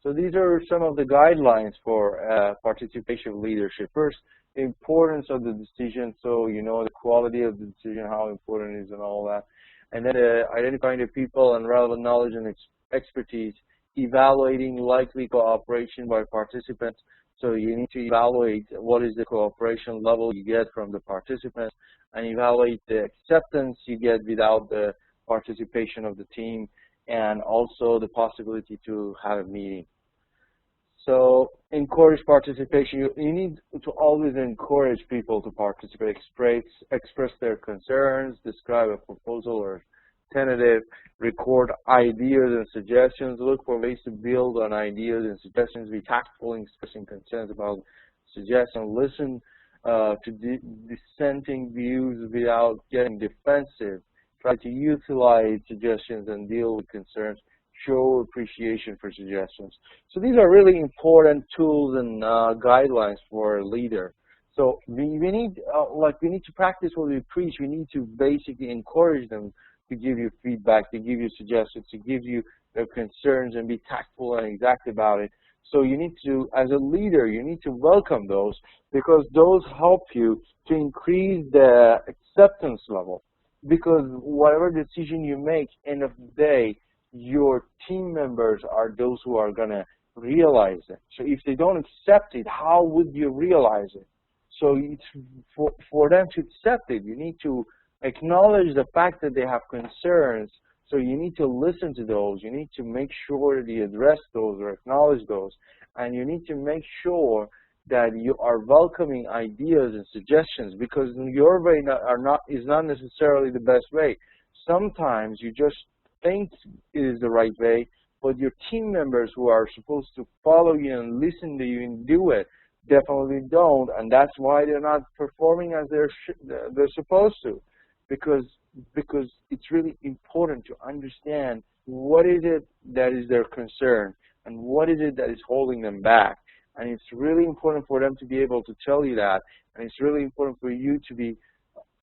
So these are some of the guidelines for participation leadership. First, the importance of the decision, so you know the quality of the decision, how important it is, and all that. And then identifying the people and relevant knowledge and expertise, evaluating likely cooperation by participants. So you need to evaluate what is the cooperation level you get from the participants, and evaluate the acceptance you get without the participation of the team, and also the possibility to have a meeting. So encourage participation. You need to always encourage people to participate, express their concerns, describe a proposal or tentative, record ideas and suggestions, look for ways to build on ideas and suggestions, be tactful in expressing concerns about suggestions, listen to dissenting views without getting defensive, try to utilize suggestions and deal with concerns, show appreciation for suggestions. So these are really important tools and guidelines for a leader. So we need to practice what we preach. We need to basically encourage them to give you feedback, to give you suggestions, to give you their concerns, and be tactful and exact about it. So you need to, as a leader, you need to welcome those, because those help you to increase the acceptance level. Because whatever decision you make, end of the day, your team members are those who are going to realize it. So if they don't accept it, how would you realize it? So it's for them to accept it, you need to acknowledge the fact that they have concerns. So you need to listen to those. You need to make sure that you address those or acknowledge those. And you need to make sure that you are welcoming ideas and suggestions, because your way is not necessarily the best way. Sometimes you just think it is the right way, but your team members who are supposed to follow you and listen to you and do it definitely don't, and that's why they're not performing as they're supposed to, because it's really important to understand what is it that is their concern and what is it that is holding them back. And it's really important for them to be able to tell you that, and it's really important for you to be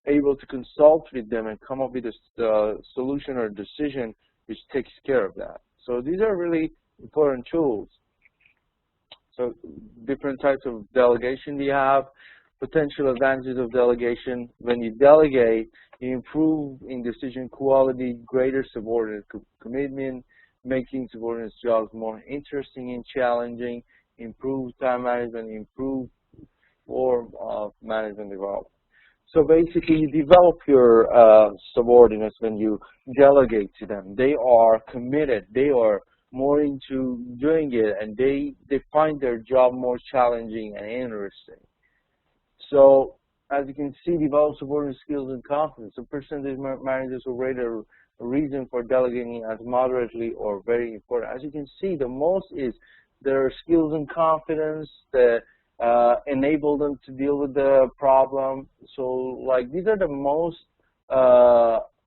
able to consult with them and come up with a solution or decision which takes care of that. So these are really important tools. So different types of delegation we have. Potential advantages of delegation. When you delegate, you improve in decision quality, greater subordinate commitment, making subordinate jobs more interesting and challenging, improve time management, improve form of management development. So basically, you develop your subordinates when you delegate to them. They are committed. They are more into doing it, and they find their job more challenging and interesting. So as you can see, develop subordinate skills and confidence. The percentage managers will rate a reason for delegating as moderately or very important. As you can see, the most is their skills and confidence that enable them to deal with the problem. So like these are the most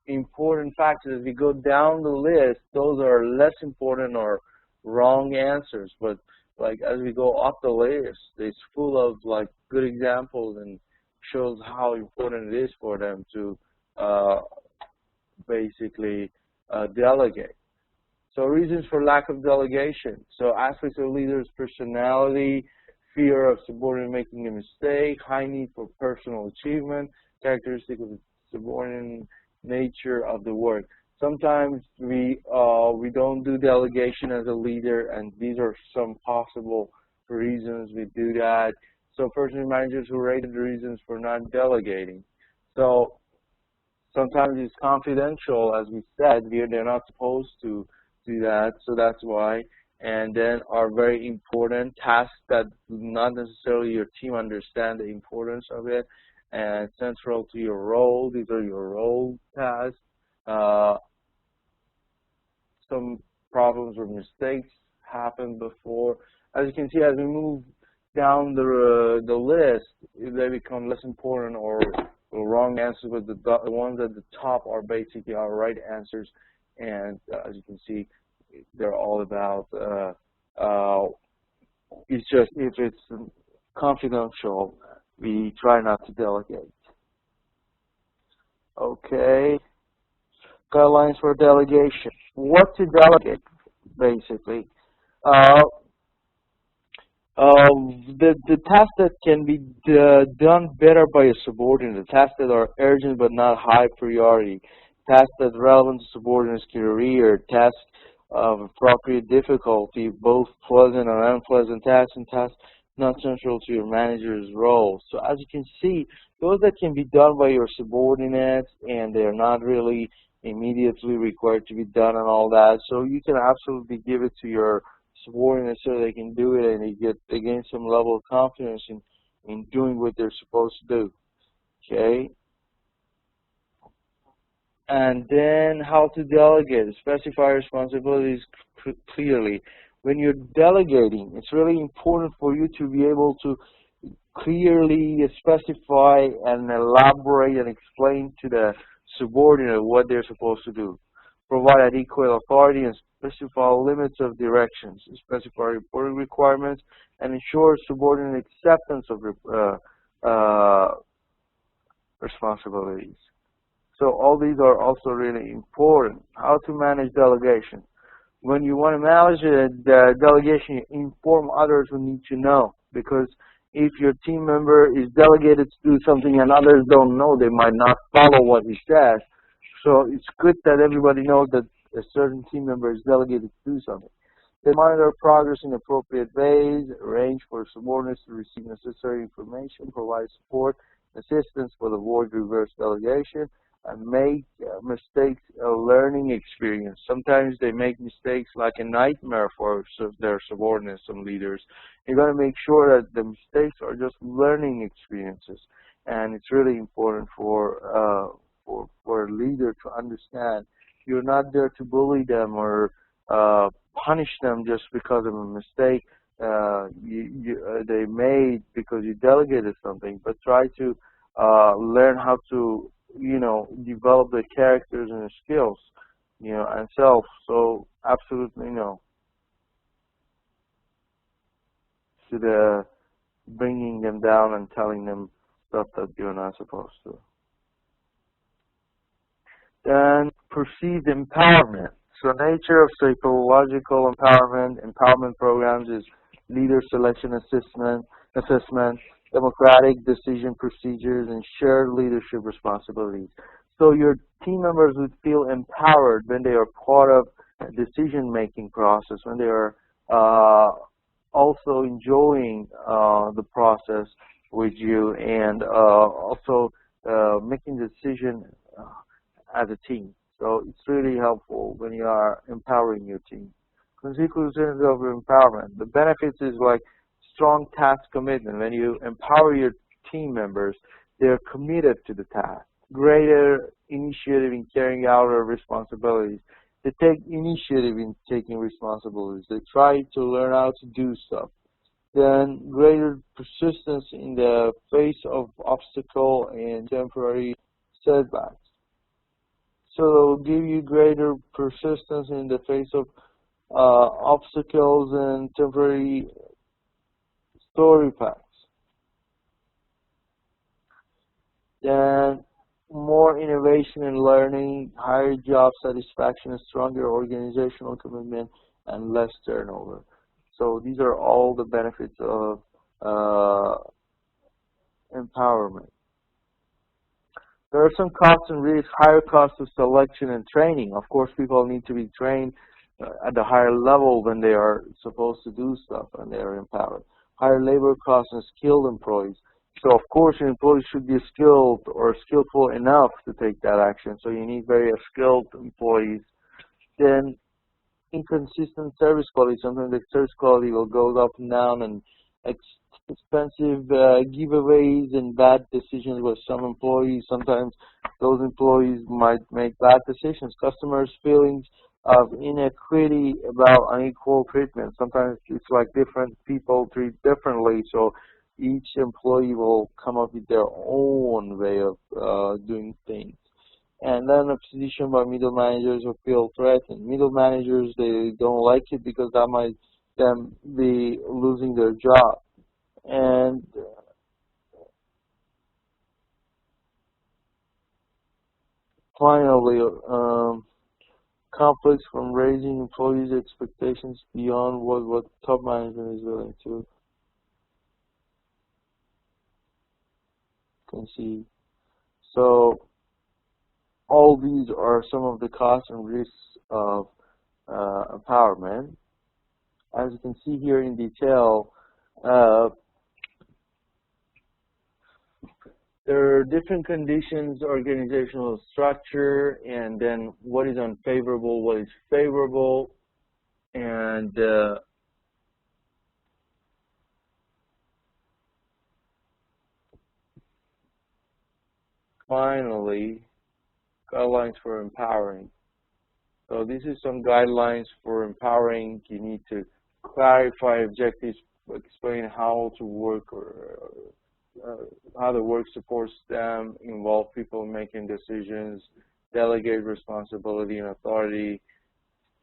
important factors. As we go down the list, those are less important or wrong answers. But like as we go up the list, it's full of like good examples and shows how important it is for them to basically delegate. So reasons for lack of delegation. So aspects of leaders' personality, fear of subordinate making a mistake, high need for personal achievement, characteristic of the subordinate nature of the work. Sometimes we don't do delegation as a leader, and these are some possible reasons we do that. So person managers who rated the reasons for not delegating. So sometimes it's confidential, as we said. They're not supposed to do that, so that's why. And then are very important tasks that not necessarily your team understand the importance of it, and central to your role. These are your role tasks. Some problems or mistakes happened before. As you can see, as we move down the list, they become less important or wrong answers, but the ones at the top are basically our right answers. And as you can see, they're all about, it's just, if it's confidential, we try not to delegate. Okay, guidelines for delegation. What to delegate, basically. The tasks that can be done better by a subordinate, the tasks that are urgent but not high priority, tasks that are relevant to subordinate's career, tasks of appropriate difficulty, both pleasant and unpleasant tasks, and tasks not central to your manager's role. So as you can see, those that can be done by your subordinates and they're not really immediately required to be done and all that, so you can absolutely give it to your subordinates so they can do it, and they gain some level of confidence in doing what they're supposed to do. Okay? And then how to delegate, specify responsibilities clearly. When you're delegating, it's really important for you to be able to clearly specify and elaborate and explain to the subordinate what they're supposed to do. Provide adequate authority and specify limits of directions, specify reporting requirements, and ensure subordinate acceptance of responsibilities. So all these are also really important. How to manage delegation. When you want to manage the delegation, you inform others who need to know, because if your team member is delegated to do something and others don't know, they might not follow what he says. So it's good that everybody knows that a certain team member is delegated to do something. They monitor progress in appropriate ways, arrange for subordinates to receive necessary information, provide support, assistance for the avoid reverse delegation, and make mistakes a learning experience. Sometimes they make mistakes like a nightmare for their subordinates, some leaders. You're going to make sure that the mistakes are just learning experiences, and it's really important for a leader to understand you're not there to bully them or punish them just because of a mistake they made because you delegated something, but try to learn how to, develop the characters and the skills, and self. So absolutely no to the bringing them down and telling them stuff that you're not supposed to. Then perceived empowerment. So nature of psychological empowerment programs is leader selection assessment, democratic decision procedures, and shared leadership responsibilities. So your team members would feel empowered when they are part of a decision-making process, when they are also enjoying the process with you, and also making the decision as a team. So it's really helpful when you are empowering your team. Consequences of empowerment. The benefits is like strong task commitment. When you empower your team members, they're committed to the task. Greater initiative in carrying out their responsibilities. They take initiative in taking responsibilities. They try to learn how to do stuff. Then greater persistence in the face of obstacle and temporary setbacks. So it will give you greater persistence in the face of obstacles and temporary story packs. Then more innovation and learning, higher job satisfaction, stronger organizational commitment, and less turnover. So these are all the benefits of empowerment. There are some costs and risks, higher costs of selection and training. Of course, people need to be trained at the higher level when they are supposed to do stuff and they are empowered. Higher labor costs and skilled employees. So of course, your employees should be skilled or skillful enough to take that action. So you need very skilled employees. Then inconsistent service quality. Sometimes the service quality will go up and down, and expensive giveaways and bad decisions with some employees. Sometimes those employees might make bad decisions. Customers' feelings of inequity about unequal treatment. Sometimes it's like different people treat differently, so each employee will come up with their own way of doing things. And then a position by middle managers who feel threatened. Middle managers, they don't like it because that might them be losing their job. And finally, conflicts from raising employees' expectations beyond what top management is willing to concede. So all these are some of the costs and risks of empowerment. As you can see here in detail, there are different conditions, organizational structure, and then what is unfavorable, what is favorable, and finally, guidelines for empowering. So this is some guidelines for empowering. You need to clarify objectives, explain how to work or how the work supports them, involve people in making decisions, delegate responsibility and authority,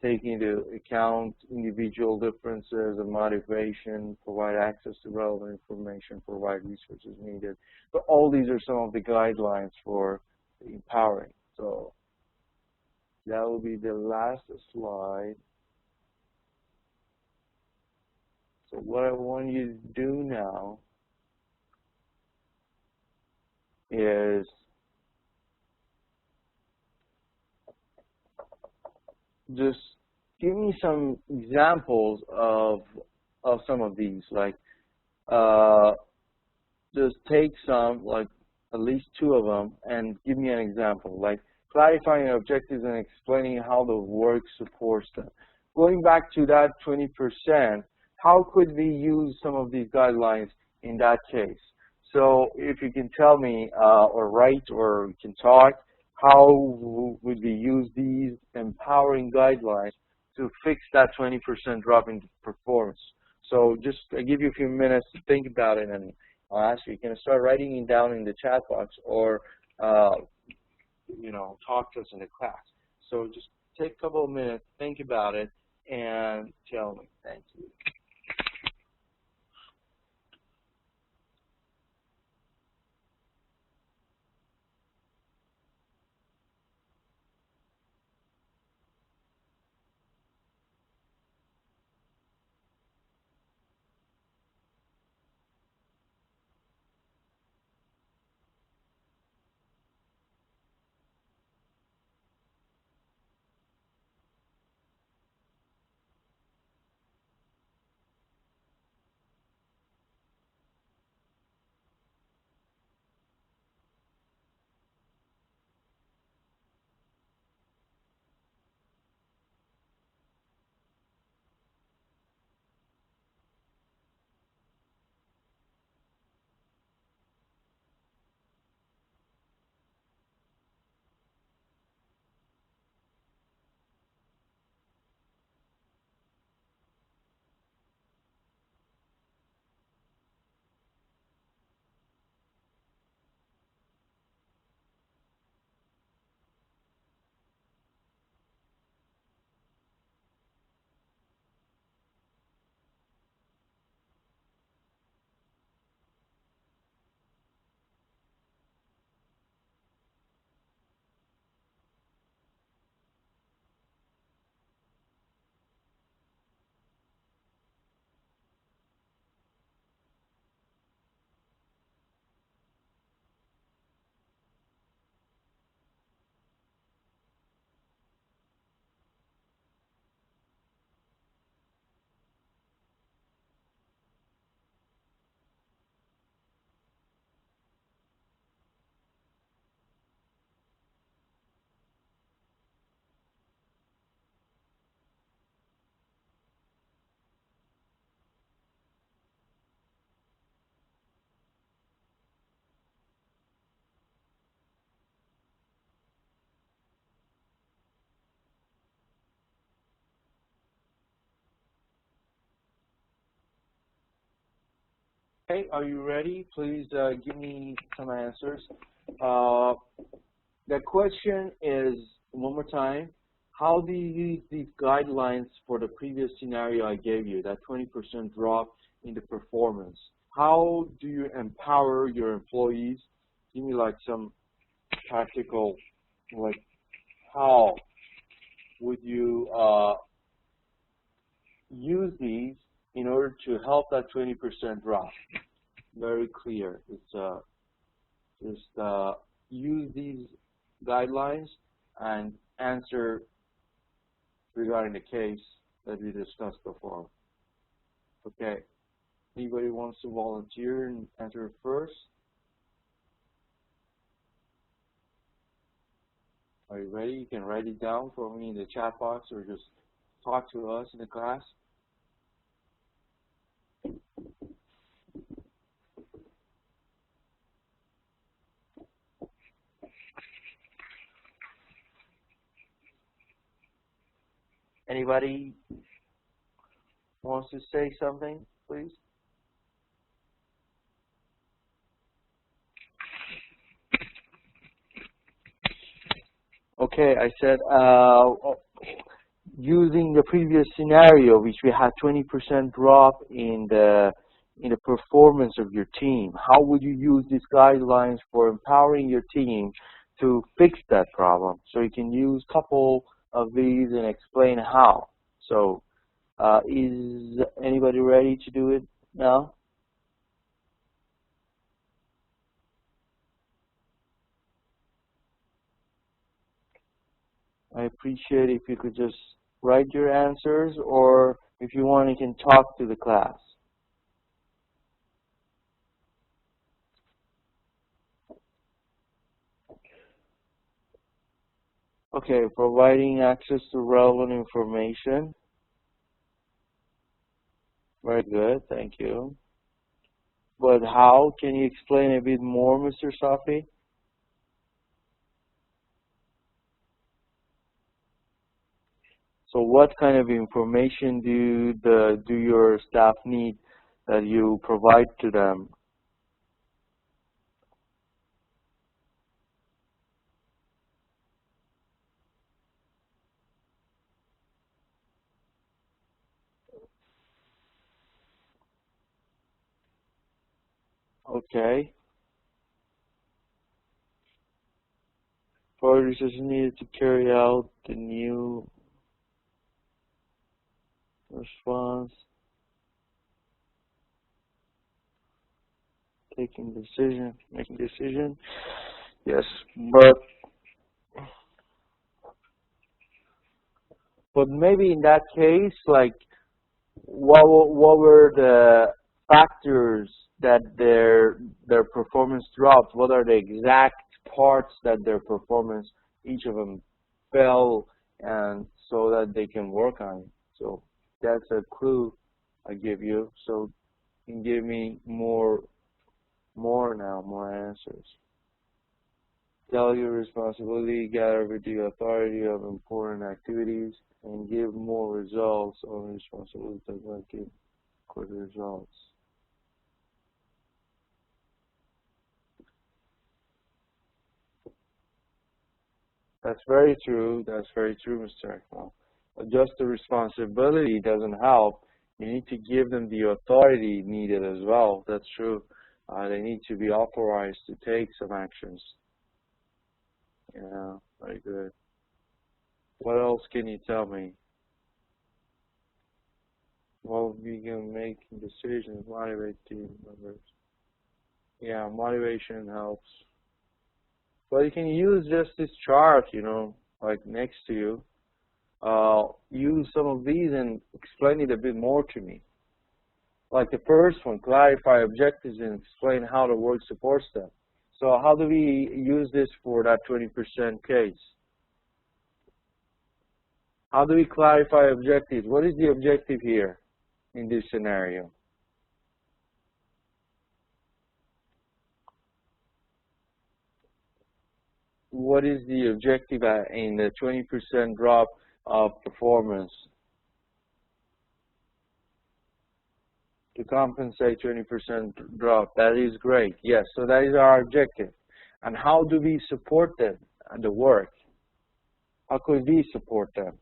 take into account individual differences and motivation, provide access to relevant information, provide resources needed. So all these are some of the guidelines for empowering. So that will be the last slide. So what I want you to do now is just give me some examples of some of these. Like just take some, like at least 2 of them, and give me an example. Like clarifying your objectives and explaining how the work supports them. Going back to that 20%, how could we use some of these guidelines in that case? So if you can tell me or write or you can talk, how would we use these empowering guidelines to fix that 20% drop in performance? So just I give you a few minutes to think about it, and I'll ask you. You can start writing it down in the chat box, or you know, talk to us in the class. So just take a couple of minutes, think about it, and tell me. Thank you. Okay, are you ready? Please give me some answers. The question is, one more time, how do you use these guidelines for the previous scenario I gave you, that 20% drop in the performance? How do you empower your employees? Give me like some practical, like how would you use these in order to help that 20% drop? Very clear. It's just use these guidelines and answer regarding the case that we discussed before. Okay. Anybody wants to volunteer and answer first? Are you ready? You can write it down for me in the chat box or just talk to us in the class. Anybody wants to say something, please? Okay, I said using the previous scenario, which we had 20% drop in the performance of your team, how would you use these guidelines for empowering your team to fix that problem? So you can use a couple of these and explain how. So is anybody ready to do it now? I appreciate if you could just write your answers, or if you want, you can talk to the class. Okay, providing access to relevant information. Very good, thank you. But how? Can you explain a bit more, Mr. Safi? So what kind of information do your staff need that you provide to them? Okay. Further research needed to carry out the new response, making decision. Yes, but maybe in that case, like, what were the factors that their performance dropped? What are the exact parts that their performance, each of them, fell, and so that they can work on it? So that's a clue I give you. So you can give me more answers. Tell your responsibility, gather with the authority of important activities, and give more results on responsibility that give quick results. That's very true. That's very true, Mr. Akmal. Just the responsibility doesn't help. You need to give them the authority needed as well. That's true. They need to be authorized to take some actions. Yeah, very good. What else can you tell me? Well, we can make decisions, motivate team members. Yeah, motivation helps. But you can use just this chart, you know, like next to you. Use some of these and explain it a bit more to me. Like the first one, clarify objectives and explain how the work supports them. So how do we use this for that 20% case? How do we clarify objectives? What is the objective here in this scenario? What is the objective in the 20% drop of performance? to compensate 20% drop. That is great. Yes, so that is our objective. And how do we support them at the work? How could we support them?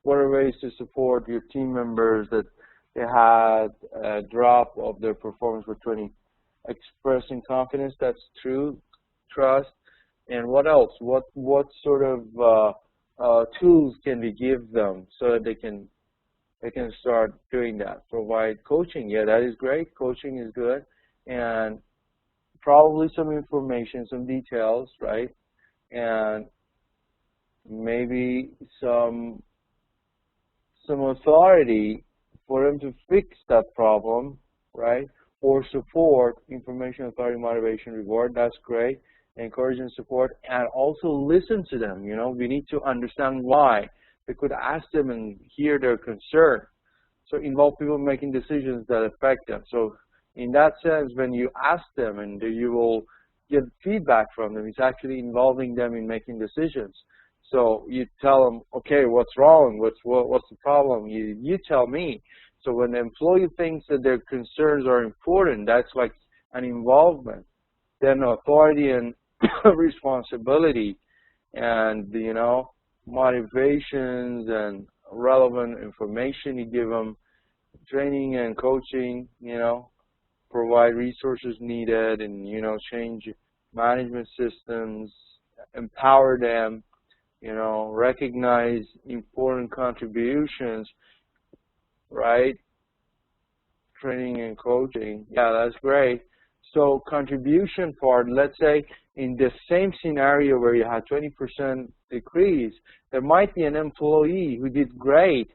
What are ways to support your team members that they had a drop of their performance with 20? Expressing confidence, that's true, trust, and what else? What sort of tools can we give them so that they can start doing that? Provide coaching, yeah, that is great. Coaching is good, and probably some information, some details, right? And maybe some authority for them to fix that problem, right? Or support, information, authority, motivation, reward, that's great. Encourage and support, and also listen to them. You know, we need to understand why. We could ask them and hear their concern. So involve people making decisions that affect them. So in that sense, when you ask them and you will get feedback from them, it's actually involving them in making decisions. So you tell them, okay, what's wrong? What's the problem? You tell me. So when the employee thinks that their concerns are important, that's like an involvement. Then authority and responsibility, and you know, motivations and relevant information you give them, training and coaching, you know, provide resources needed, and you know, change management systems, empower them, you know, recognize important contributions, right? Training and coaching, yeah, that's great. So contribution part, let's say in the same scenario where you had 20% decrease, there might be an employee who did great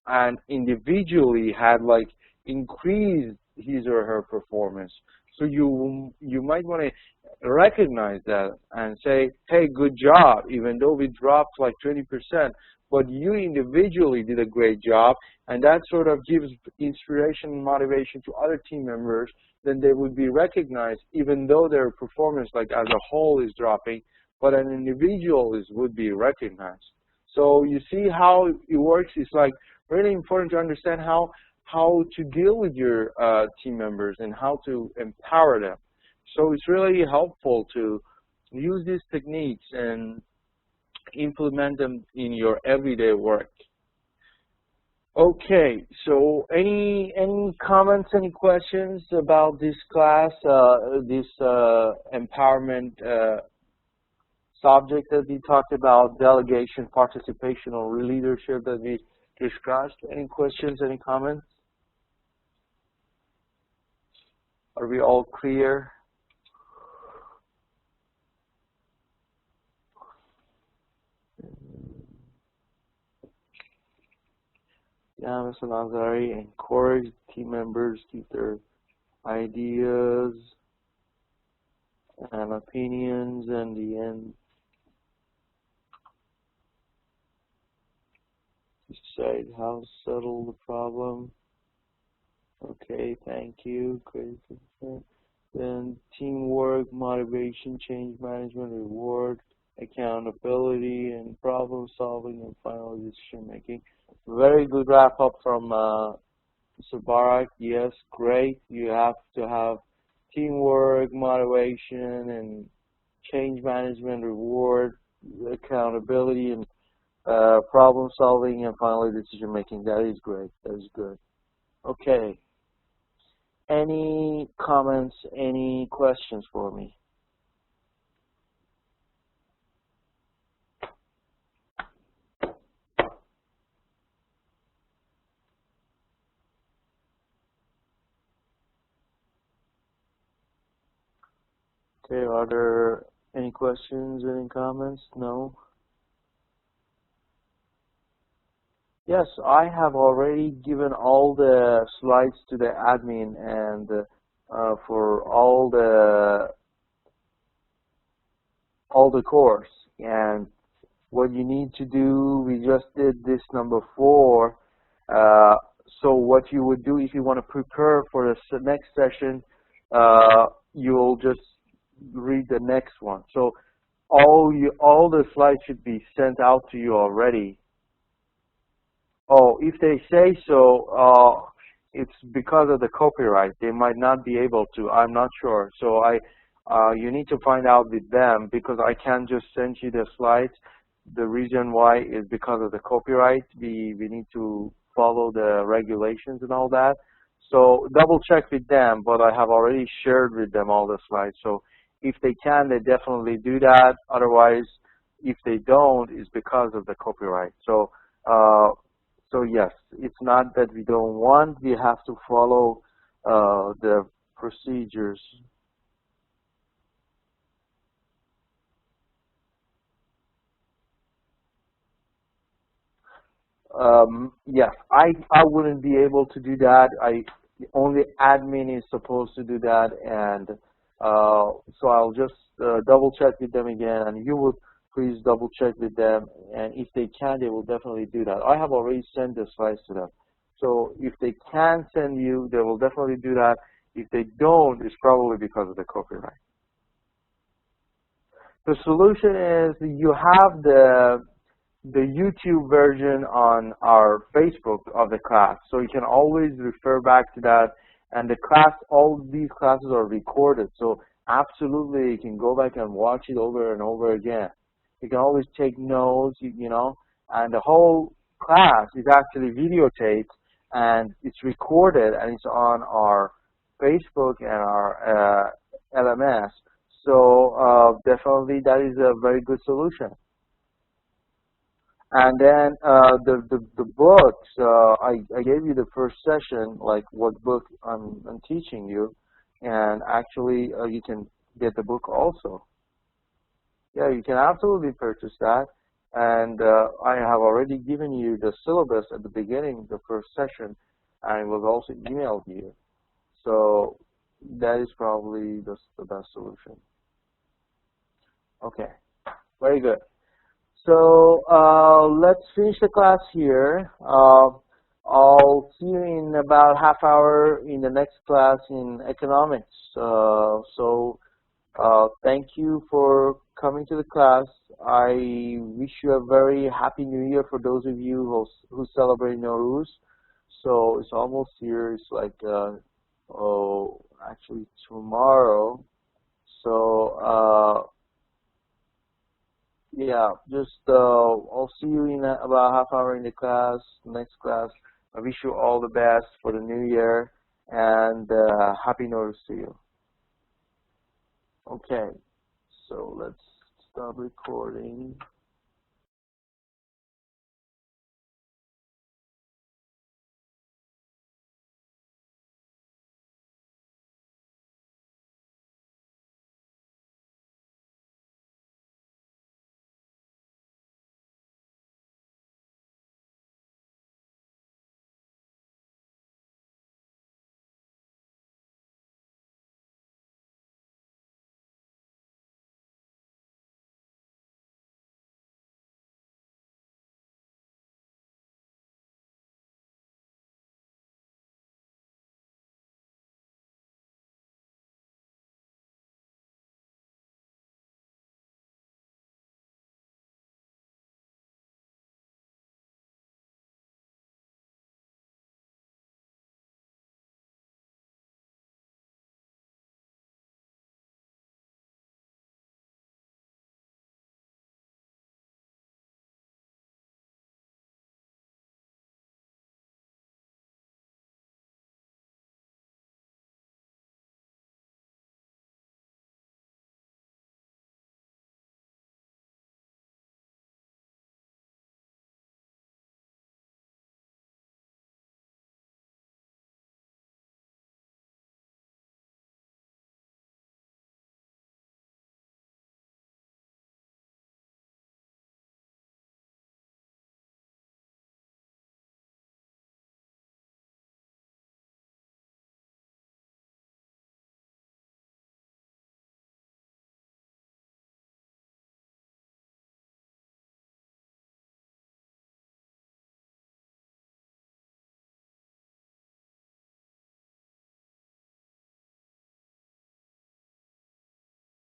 and individually had like increased his or her performance. So you might want to recognize that and say, hey, good job, even though we dropped like 20%, but you individually did a great job, and that sort of gives inspiration and motivation to other team members. Then they would be recognized, even though their performance like as a whole is dropping, but an individual would be recognized. So you see how it works. It's like really important to understand how to deal with your team members and how to empower them. So it's really helpful to use these techniques and implement them in your everyday work. Okay, so any comments, any questions about this class, this empowerment subject that we talked about, delegation, participation, or leadership that we discussed? Any questions, any comments? Are we all clear? Yeah, Mr. Nazari, encourage team members to keep their ideas and opinions in the end. Decide how to settle the problem. Okay, thank you. Great. Then teamwork, motivation, change management, reward, accountability, and problem solving, and final decision making. Very good wrap up from Mr. Barak. Yes, great. You have to have teamwork, motivation, and change management, reward, accountability, and problem solving, and finally decision making. That is great. That is good. Okay. Any comments, any questions for me? Okay, are there any questions, any comments? No? Yes, I have already given all the slides to the admin and for all the course. And what you need to do, we just did this number 4. So what you would do if you want to prepare for the next session, you'll just read the next one. So all the slides should be sent out to you already. Oh, if they say so, it's because of the copyright. They might not be able to. I'm not sure. So you need to find out with them, because I can't just send you the slides. The reason why is because of the copyright. We need to follow the regulations and all that. So double check with them, but I have already shared with them all the slides. So if they can, they definitely do that. Otherwise, if they don't, it's because of the copyright. So yes, it's not that we don't want, we have to follow the procedures. Yes, I wouldn't be able to do that. Only admin is supposed to do that, and so I'll just double check with them again, and you would please double check with them, and if they can, they will definitely do that. I have already sent the slides to them, so if they can send you, they will definitely do that. If they don't, it's probably because of the copyright. The solution is you have the YouTube version on our Facebook of the class, so you can always refer back to that. And the class, all these classes are recorded, so absolutely you can go back and watch it over and over again. You can always take notes, you know, and the whole class is actually videotaped, and it's recorded, and it's on our Facebook and our LMS. So definitely that is a very good solution. And then the books, I gave you the first session, like what book I'm teaching you, and actually you can get the book also. Yeah, you can absolutely purchase that, and I have already given you the syllabus at the beginning, the first session, and it was also emailed to you. So that is probably the best solution. Okay, very good. So let's finish the class here. I'll see you in about half hour in the next class in economics. Thank you for coming to the class. I wish you a very happy New Year for those of you who celebrate Nowruz. So it's almost here. It's like actually tomorrow. So yeah, just I'll see you in about half hour in the class, next class. I wish you all the best for the new year, and happy New Year to you. Okay, so let's stop recording.